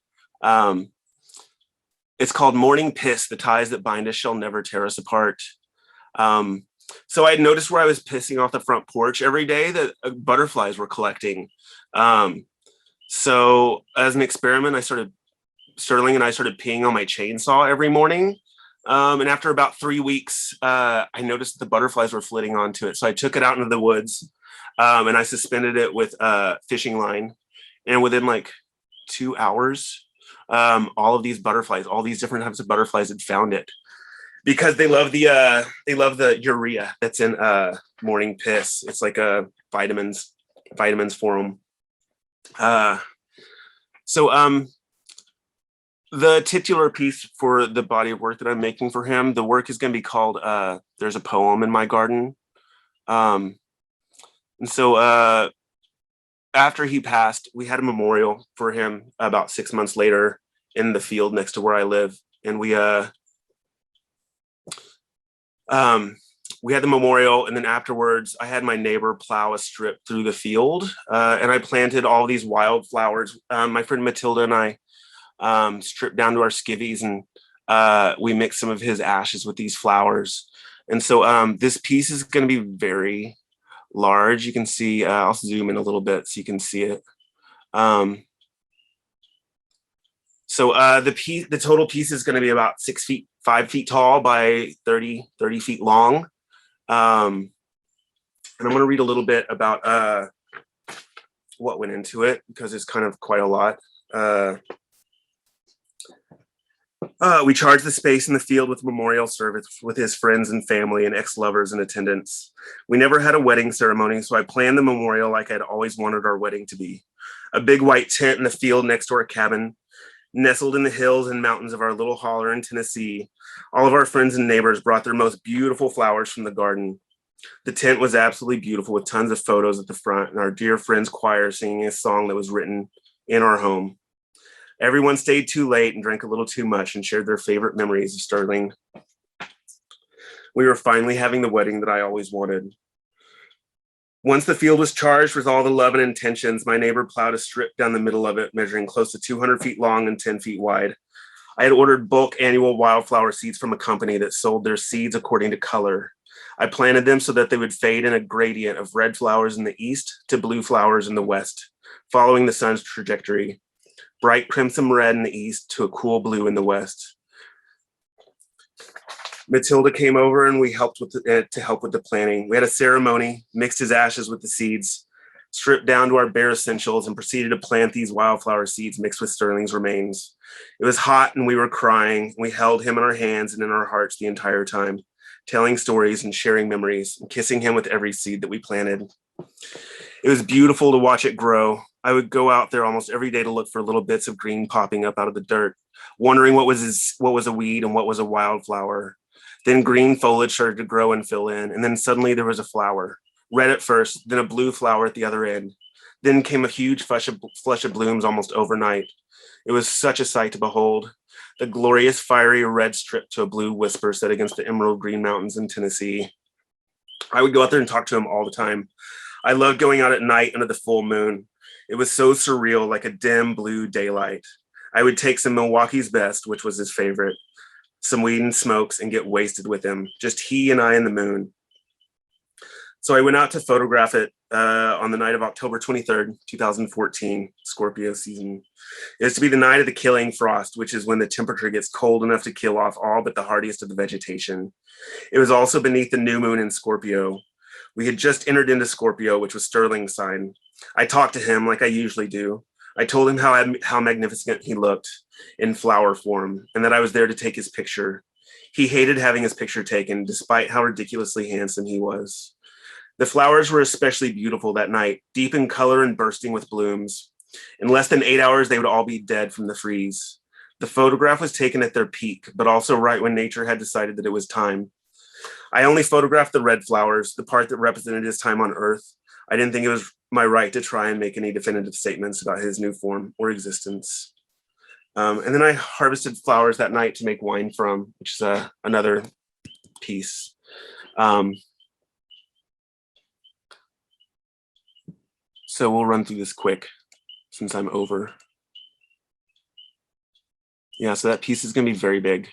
It's called Morning Piss, the ties that bind us shall never tear us apart. So I had noticed where I was pissing off the front porch every day that butterflies were collecting. So as an experiment, Sterling and I started peeing on my chainsaw every morning. And after about 3 weeks, I noticed the butterflies were flitting onto it. So I took it out into the woods and I suspended it with a fishing line. And within like 2 hours. All of these butterflies, all these different types of butterflies had found it because they love the urea that's in morning piss. It's like a vitamins for them. So the titular piece for the body of work that I'm making for him, the work is going to be called There's a Poem in My Garden. And so after he passed, we had a memorial for him about 6 months later in the field next to where I live. And we had the memorial, and then afterwards I had my neighbor plow a strip through the field, and I planted all these wildflowers. My friend Matilda and I stripped down to our skivvies, and we mixed some of his ashes with these flowers. And so this piece is going to be very large. You can see, I'll zoom in a little bit so you can see it. The total piece is going to be about 5 feet tall by 30 feet long. And I'm going to read a little bit about what went into it, because it's kind of quite a lot. We charged the space in the field with memorial service with his friends and family and ex-lovers in attendance. We never had a wedding ceremony, so I planned the memorial like I'd always wanted our wedding to be. A big white tent in the field next to our cabin, nestled in the hills and mountains of our little holler in Tennessee. All of our friends and neighbors brought their most beautiful flowers from the garden. The tent was absolutely beautiful, with tons of photos at the front, and our dear friend's choir singing a song that was written in our home. Everyone stayed too late and drank a little too much and shared their favorite memories of Sterling. We were finally having the wedding that I always wanted. Once the field was charged with all the love and intentions, my neighbor plowed a strip down the middle of it, measuring close to 200 feet long and 10 feet wide. I had ordered bulk annual wildflower seeds from a company that sold their seeds according to color. I planted them so that they would fade in a gradient of red flowers in the east to blue flowers in the west, following the sun's trajectory. Bright crimson red in the east to a cool blue in the west. Matilda came over and we helped to help with the planting. We had a ceremony, mixed his ashes with the seeds, stripped down to our bare essentials, and proceeded to plant these wildflower seeds mixed with Sterling's remains. It was hot and we were crying. We held him in our hands and in our hearts the entire time, telling stories and sharing memories and kissing him with every seed that we planted. It was beautiful to watch it grow. I would go out there almost every day to look for little bits of green popping up out of the dirt, wondering what was a weed and what was a wildflower. Then green foliage started to grow and fill in, and then suddenly there was a flower, red at first, then a blue flower at the other end. Then came a huge flush of blooms almost overnight. It was such a sight to behold. The glorious fiery red strip to a blue whisper set against the emerald green mountains in Tennessee. I would go out there and talk to him all the time. I loved going out at night under the full moon. It was so surreal, like a dim blue daylight. I would take some Milwaukee's Best, which was his favorite, some weed and smokes, and get wasted with him, just he and I and the moon. So I went out to photograph it on the night of October 23rd, 2014, Scorpio season. It was to be the night of the killing frost, which is when the temperature gets cold enough to kill off all but the hardiest of the vegetation. It was also beneath the new moon in Scorpio. We had just entered into Scorpio, which was Sterling's sign. I talked to him like I usually do. I told him how magnificent he looked in flower form, and that I was there to take his picture. He hated having his picture taken, despite how ridiculously handsome he was. The flowers were especially beautiful that night, deep in color and bursting with blooms. In less than 8 hours, they would all be dead from the freeze. The photograph was taken at their peak, but also right when nature had decided that it was time. I only photographed the red flowers, the part that represented his time on Earth. I didn't think it was my right to try and make any definitive statements about his new form or existence. And then I harvested flowers that night to make wine from, which is another piece. So we'll run through this quick since I'm over. Yeah, so that piece is going to be very big.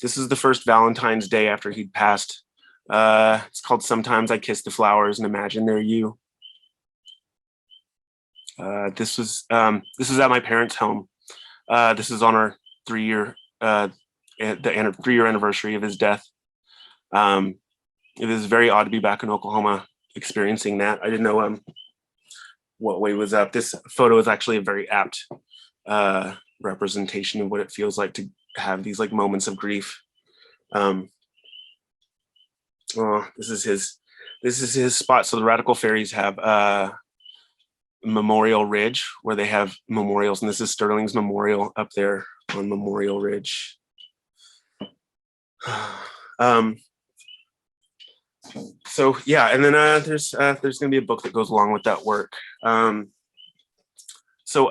This is the first Valentine's Day after he'd passed. It's called Sometimes I Kiss the Flowers and Imagine They're You. This was at my parents' home. This is on our 3-year anniversary of his death. It was very odd to be back in Oklahoma experiencing that. I didn't know what way was up. This photo is actually a very apt representation of what it feels like to have these like moments of grief. Oh, this is his spot. So the Radical Fairies have Memorial Ridge, where they have memorials, and this is Sterling's memorial up there on Memorial Ridge. So yeah, and then there's gonna be a book that goes along with that work. So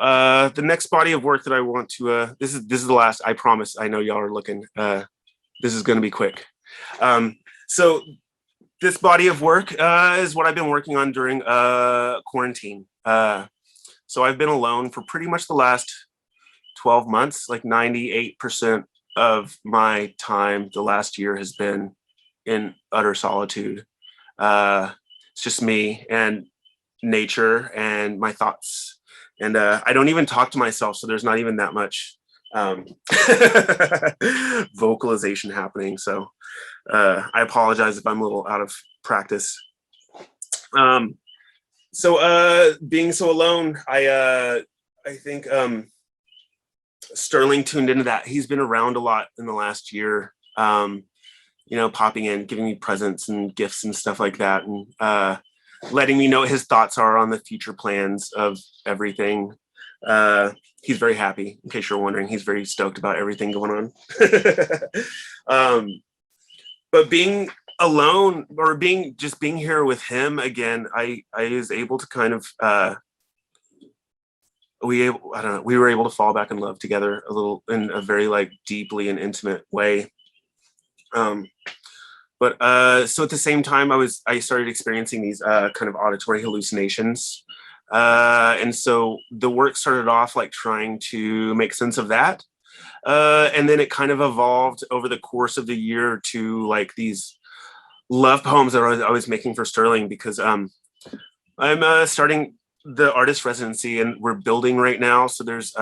the next body of work that I want to this is the last. I promise. I know y'all are looking. This is gonna be quick. So this body of work is what I've been working on during quarantine. So I've been alone for pretty much the last 12 months. Like 98% of my time the last year has been in utter solitude. It's just me and nature and my thoughts. And I don't even talk to myself, so there's not even that much vocalization happening. So I apologize if I'm a little out of practice. So being so alone, I think Sterling tuned into that. He's been around a lot in the last year, you know, popping in, giving me presents and gifts and stuff like that, and letting me know what his thoughts are on the future plans of everything. He's very happy, in case you're wondering. He's very stoked about everything going on. But being alone, or being here with him again, I was able to kind of we were able to fall back in love together a little, in a very like deeply and intimate way. But so at the same time, I started experiencing these kind of auditory hallucinations. And so the work started off like trying to make sense of that. And then it kind of evolved over the course of the year to like these love poems that I was making for Sterling, because I'm starting the artist residency and we're building right now. So there's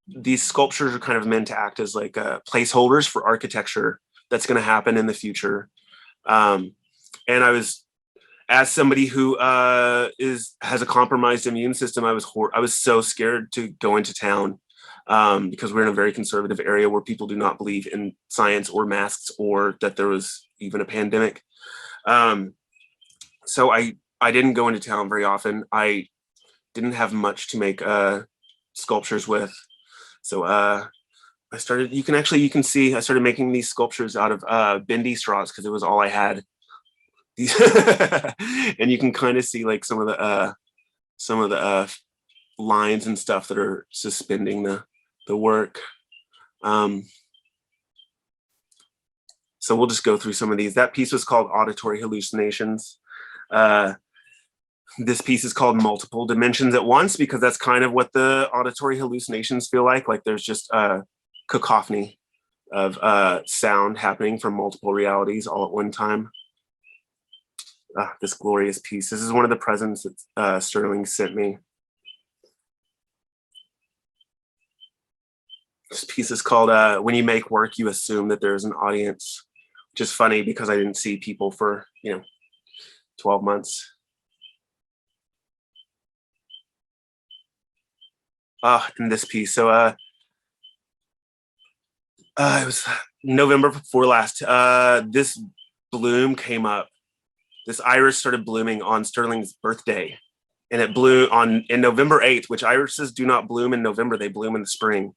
these sculptures are kind of meant to act as like placeholders for architecture that's going to happen in the future. And I was, as somebody who has a compromised immune system, I was so scared to go into town because we're in a very conservative area where people do not believe in science or masks or that there was even a pandemic. So I didn't go into town very often. I didn't have much to make sculptures with. So I started, you can see, I started making these sculptures out of bendy straws because it was all I had. And you can kind of see like some of the lines and stuff that are suspending the work. So we'll just go through some of these. That piece was called Auditory Hallucinations. This piece is called Multiple Dimensions at Once, because that's kind of what the auditory hallucinations feel like. Like there's just a cacophony of sound happening from multiple realities all at one time. This glorious piece. This is one of the presents that Sterling sent me. This piece is called When You Make Work, You Assume That There's an Audience, which is funny because I didn't see people for, 12 months. In this piece. So it was November before last. This bloom came up. This iris started blooming on Sterling's birthday, and it blew in November 8th, which irises do not bloom in November, they bloom in the spring.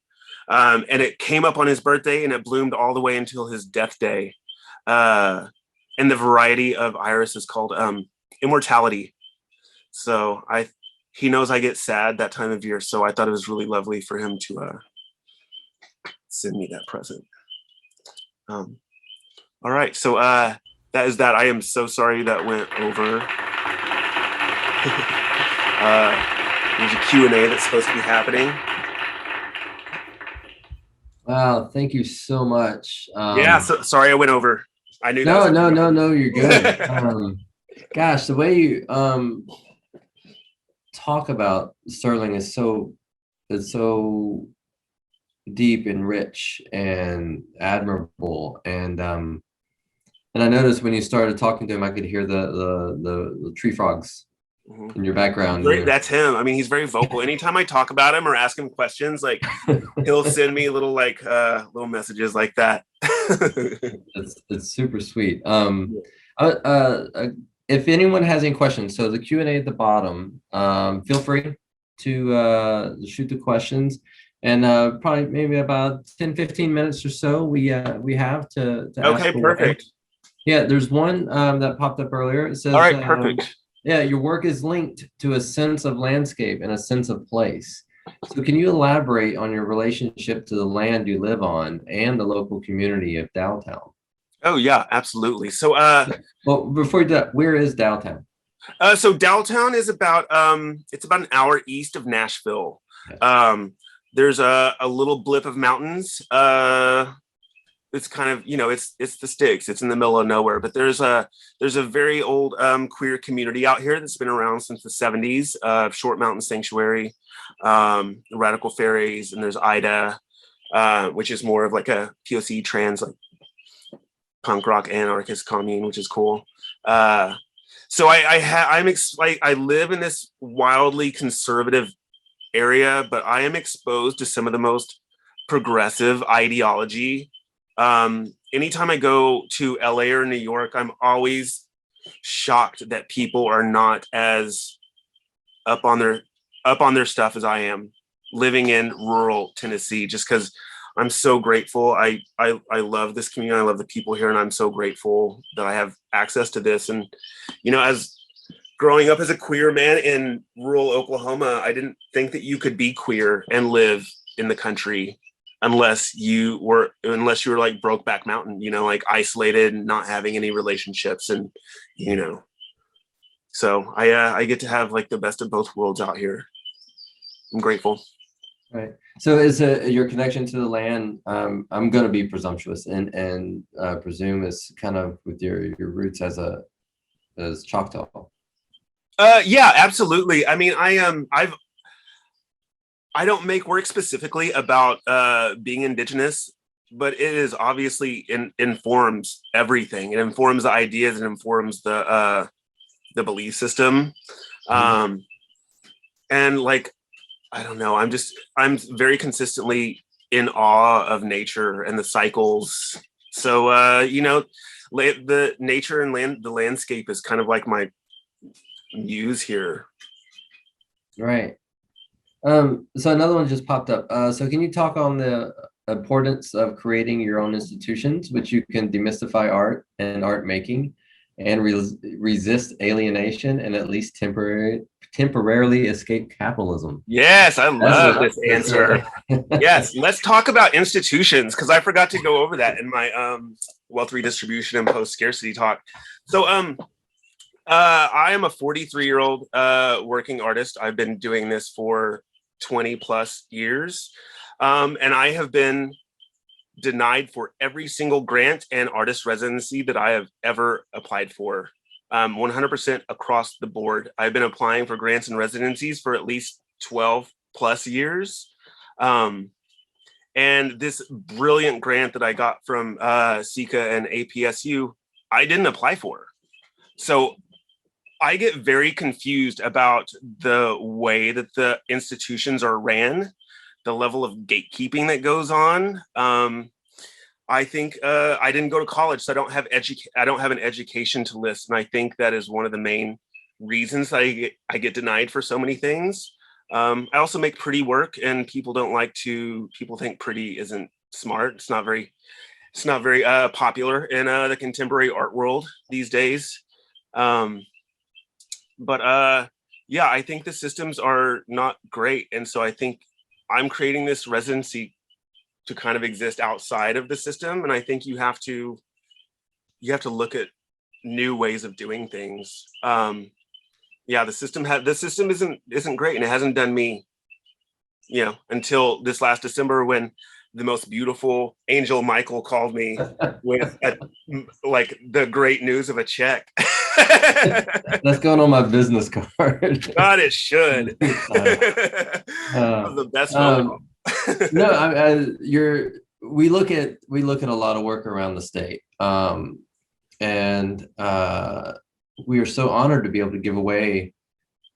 And it came up on his birthday and it bloomed all the way until his death day. And the variety of iris is called Immortality. So he knows I get sad that time of year, so I thought it was really lovely for him to send me that present. All right, so that is that. I am so sorry that went over. There's a Q&A that's supposed to be happening. Wow, thank you so much. Yeah, so sorry I went over. I knew no, that. No, you're good. Gosh, the way you talk about Sterling is so deep and rich and admirable, and I noticed when you started talking to him, I could hear the tree frogs Mhm. in your background. Great, that's him. I mean, he's very vocal. Anytime I talk about him or ask him questions, like he'll send me little little messages like that. It's super sweet. Uh, uh, uh, if anyone has any questions, so the Q&A at the bottom, feel free to shoot the questions, and probably maybe about 10-15 minutes or so we have to ask Okay, away. perfect. Yeah, there's one that popped up earlier. It says, All right, perfect. yeah, your work is linked to a sense of landscape and a sense of place. So can you elaborate on your relationship to the land you live on and the local community of Dowtown? Oh yeah, absolutely. So Well, before you do that, where is Dowtown? so Downtown is about it's about an hour east of Nashville. Okay. There's a little blip of mountains. It's kind of, you know, it's the sticks. It's in the middle of nowhere, but there's a very old queer community out here that's been around since the 70s. Short Mountain Sanctuary, Radical Fairies, and there's Ida, which is more of like a POC trans like punk rock anarchist commune, which is cool. So I live in this wildly conservative area, but I am exposed to some of the most progressive ideology. Anytime I go to LA or New York, I'm always shocked that people are not as up on their stuff as I am living in rural Tennessee, just because I'm so grateful. I love this community. I love the people here, and I'm so grateful that I have access to this. And, you know, as growing up as a queer man in rural Oklahoma, I didn't think that you could be queer and live in the country unless you were like Brokeback Mountain, you know, like isolated and not having any relationships. And, you know, so I get to have like the best of both worlds out here. I'm grateful. Right. So is your connection to the land, I'm going to be presumptuous and presume is kind of with your roots as Choctaw. Yeah, absolutely. I mean, I don't make work specifically about being indigenous, but it is obviously informs everything. It informs the ideas, it informs the belief system. And like, I don't know, I'm very consistently in awe of nature and the cycles. So you know, the nature and the landscape is kind of like my muse here. Right. So another one just popped up. So can you talk on the importance of creating your own institutions, which you can demystify art and art making and resist alienation and at least temporarily escape capitalism? Yes, I love this answer. Yes, let's talk about institutions, because I forgot to go over that in my wealth redistribution and post scarcity talk. So I am a 43-year-old working artist. I've been doing this for 20 plus years. And I have been denied for every single grant and artist residency that I have ever applied for. 100% across the board. I've been applying for grants and residencies for at least 12 plus years. And this brilliant grant that I got from CECA and APSU, I didn't apply for. So I get very confused about the way that the institutions are ran, the level of gatekeeping that goes on. I think I didn't go to college, so I don't have an education to list, and I think that is one of the main reasons I get denied for so many things. I also make pretty work, and people think pretty isn't smart. It's not very popular in the contemporary art world these days. But yeah, I think the systems are not great. And so I think I'm creating this residency to kind of exist outside of the system. And I think you have to look at new ways of doing things. Yeah, the system isn't great, and it hasn't done me, you know, until this last December when the most beautiful Angel Michael called me with like the great news of a check. That's going on my business card. God, it should. That was the best moment. No, we look at a lot of work around the state, and we are so honored to be able to give away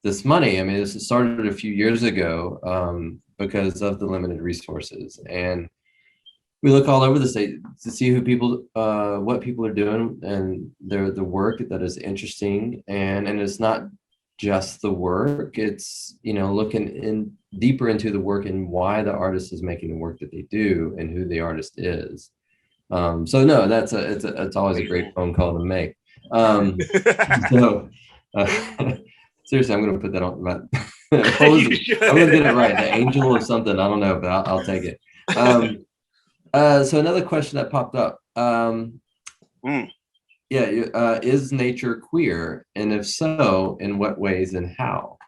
this money. I mean, this started a few years ago because of the limited resources, and we look all over the state to see who people, what people are doing, and the work that is interesting, and it's not just the work. It's, you know, looking in deeper into the work and why the artist is making the work that they do and who the artist is. So no, it's always a great phone call to make. So seriously, I'm gonna put that on my I'm gonna get it right. The angel or something. I don't know, but I'll take it. So another question that popped up. Yeah, is nature queer? And if so, in what ways and how?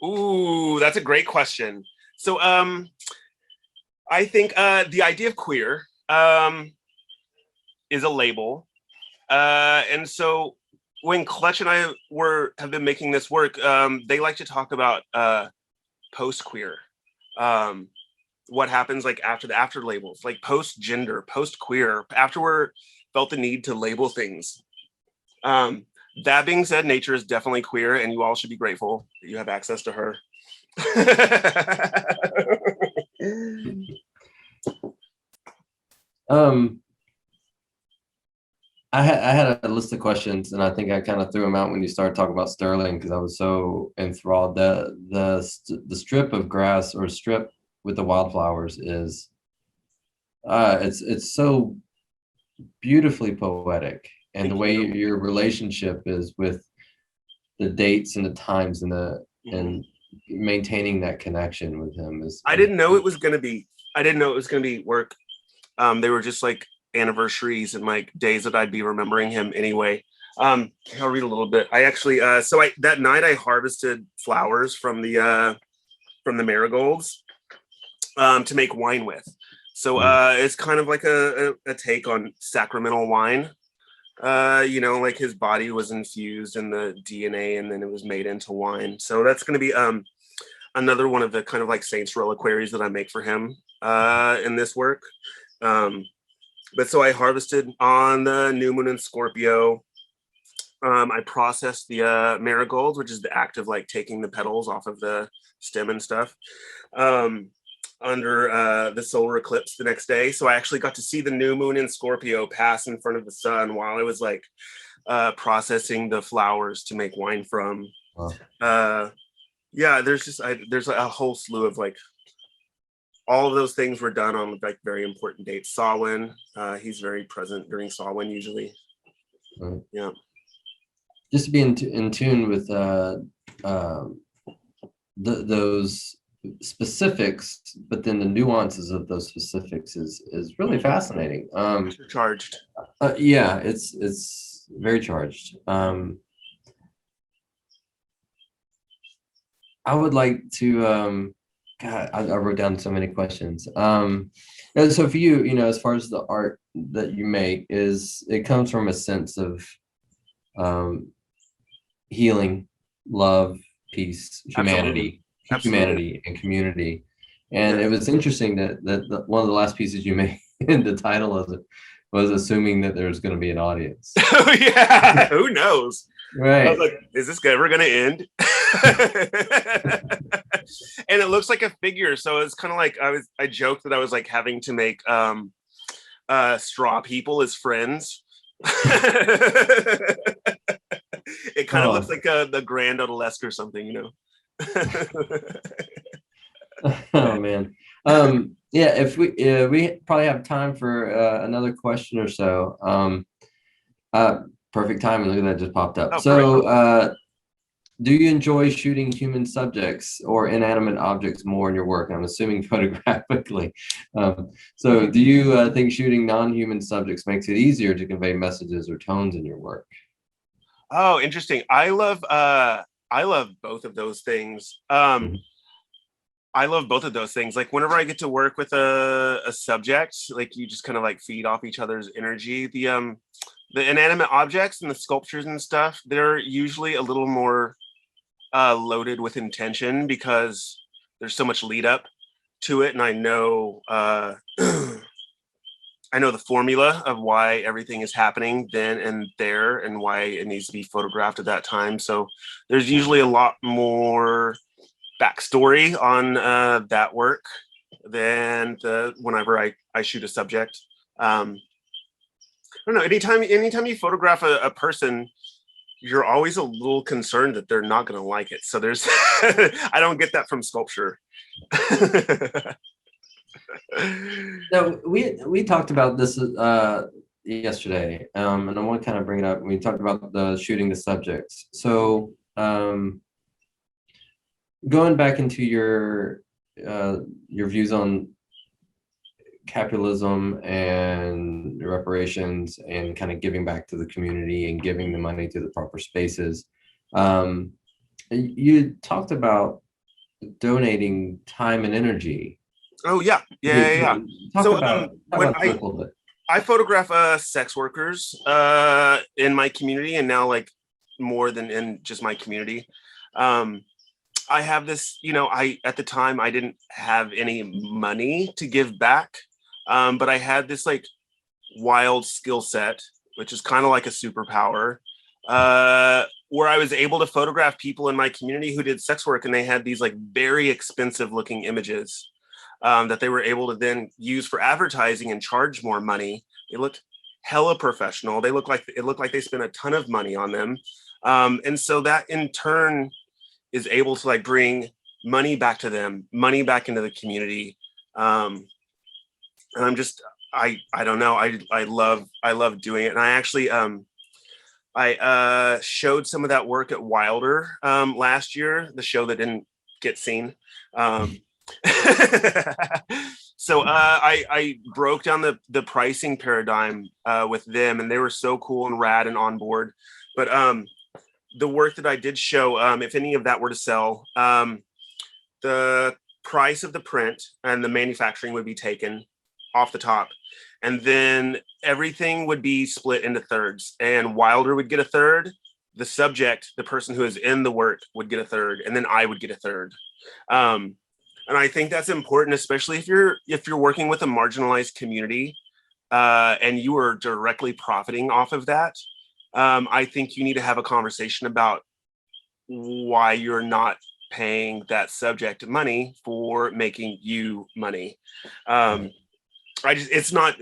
Ooh, that's a great question. So I think the idea of queer is a label. And so when Clutch and I have been making this work, they like to talk about post-queer. What happens like after the after labels, like post-gender, post-queer, after we're felt the need to label things. That being said, nature is definitely queer, and you all should be grateful that you have access to her. I had a list of questions, and I think I kind of threw them out when you started talking about Sterling because I was so enthralled. The strip of grass or strip with the wildflowers is it's so beautifully poetic, and the way your relationship is with the dates and the times and and maintaining that connection with him is. I didn't know it was gonna be work. They were just like anniversaries and like days that I'd be remembering him anyway. I'll read a little bit. I actually that night I harvested flowers from the marigolds to make wine with. So it's kind of like a take on sacramental wine. You know, like his body was infused in the DNA and then it was made into wine. So that's going to be another one of the kind of like saints reliquaries that I make for him in this work. But so I harvested on the new moon in Scorpio. I processed the marigolds, which is the act of like taking the petals off of the stem and stuff, under the solar eclipse the next day. So I actually got to see the new moon in Scorpio pass in front of the sun while I was like processing the flowers to make wine from. Wow. Yeah, there's a whole slew of like, all of those things were done on like very important dates. Samhain, he's very present during Samhain usually. Right. Yeah. Just to be in tune with those specifics, but then the nuances of those specifics is really fascinating. Charged. Yeah, it's very charged. I would like to. God, I wrote down so many questions. And so for you, you know, as far as the art that you make, it comes from a sense of healing, love, peace, humanity, humanity, and community. And it was interesting that one of the last pieces you made in the title of it was assuming that there's going to be an audience. Oh yeah, who knows? Right. I was like, is this ever going to end? And it looks like a figure, so it's kind of like I joked that I was like having to make straw people as friends. It kind of looks like the Grand Odalisque or something, you know. Oh man. Yeah, if we probably have time for another question or so. Perfect timing. Look at that, just popped up. Oh, so do you enjoy shooting human subjects or inanimate objects more in your work? I'm assuming photographically. So do you think shooting non-human subjects makes it easier to convey messages or tones in your work? Oh, interesting. I love both of those things. I love both of those things. Like whenever I get to work with a subject, like you just kind of like feed off each other's energy. The inanimate objects and the sculptures and stuff, they're usually a little more loaded with intention because there's so much lead up to it, and I know I know the formula of why everything is happening then and there and why it needs to be photographed at that time. So there's usually a lot more backstory on that work than whenever I shoot a subject. I don't know, anytime you photograph a person, you're always a little concerned that they're not going to like it. So there's, I don't get that from sculpture. No, we talked about this yesterday, and I want to kind of bring it up. We talked about the shooting the subjects. So going back into your views on capitalism and reparations and kind of giving back to the community and giving the money to the proper spaces, you talked about donating time and energy. Oh yeah. Talk So about when that a little bit. I photograph sex workers in my community, and now like more than in just my community. I have this, at the time I didn't have any money to give back, but I had this like wild skill set, which is kind of like a superpower, where I was able to photograph people in my community who did sex work, and they had these like very expensive looking images that they were able to then use for advertising and charge more money. They looked hella professional. It looked like they spent a ton of money on them. And so that in turn is able to like bring money back to them, money back into the community. And I'm just, I don't know. I love doing it. And I actually, I showed some of that work at Wilder last year, the show that didn't get seen. So I broke down the pricing paradigm with them, and they were so cool and rad and on board. But the work that I did show, if any of that were to sell, the price of the print and the manufacturing would be taken off the top, and then everything would be split into thirds, and Wilder would get a third, the subject, the person who is in the work, would get a third, and then I would get a third. And I think that's important, especially if you're working with a marginalized community and you are directly profiting off of that. I think you need to have a conversation about why you're not paying that subject money for making you money. It's not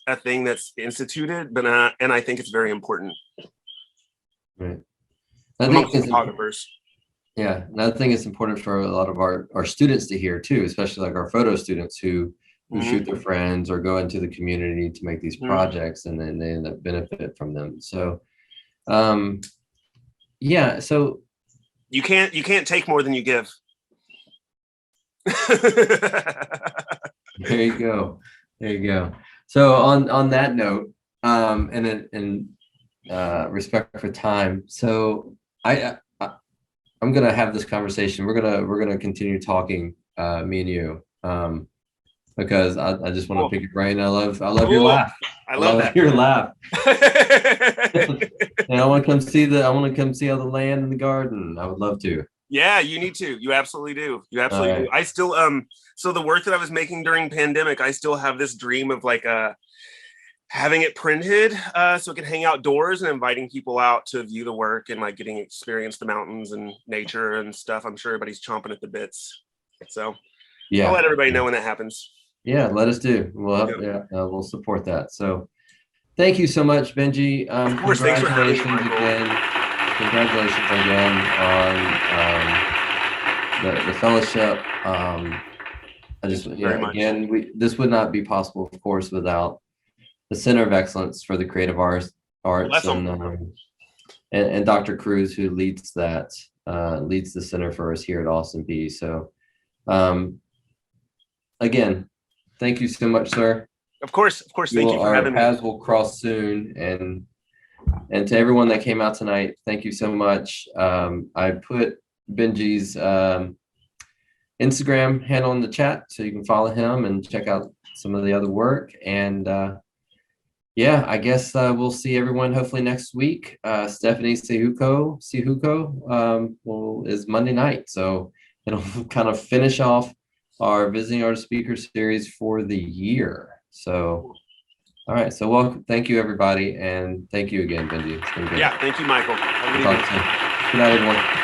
a thing that's instituted, but and I think it's very important. Right. I think photographers. Yeah, and I think it's important for a lot of our students to hear too, especially like our photo students who shoot their friends or go into the community to make these projects, and then they end up benefit from them. So, yeah. So you can't take more than you give. There you go. There you go. So on that note, and in respect for time, so I'm gonna have this conversation. We're gonna continue talking, me and you, because I just want to pick your brain. I love your laugh. I love that. Your laugh. And I want to come see all the land and the garden. I would love to. Yeah, you need to. You absolutely do. You absolutely do. I still so the work that I was making during pandemic, I still have this dream of like having it printed so it can hang outdoors and inviting people out to view the work and like getting experience the mountains and nature and stuff. I'm sure everybody's chomping at the bits. So yeah, I'll let everybody know when that happens. Yeah, let us do. We'll we'll support that. So thank you so much, Benjy. Of course, thanks for having me, Congratulations again on the fellowship. This would not be possible, of course, without the Center of Excellence for the Creative Arts, and Dr. Cruz, who leads the center for us here at Austin Peay. So, again, thank you so much, sir. Of course. Thank you for having me. Our paths will cross soon, and to everyone that came out tonight, thank you so much. I put Benjy's Instagram handle in the chat, so you can follow him and check out some of the other work. And yeah, I guess we'll see everyone hopefully next week. Stephanie Sihuko is Monday night, so it'll kind of finish off our Visiting Artist Speaker series for the year. So, all right. So, welcome. Thank you, everybody. And thank you again, Benji. It's been good. Yeah. Thank you, Michael. Have a good Talk evening. soon. Good night, everyone.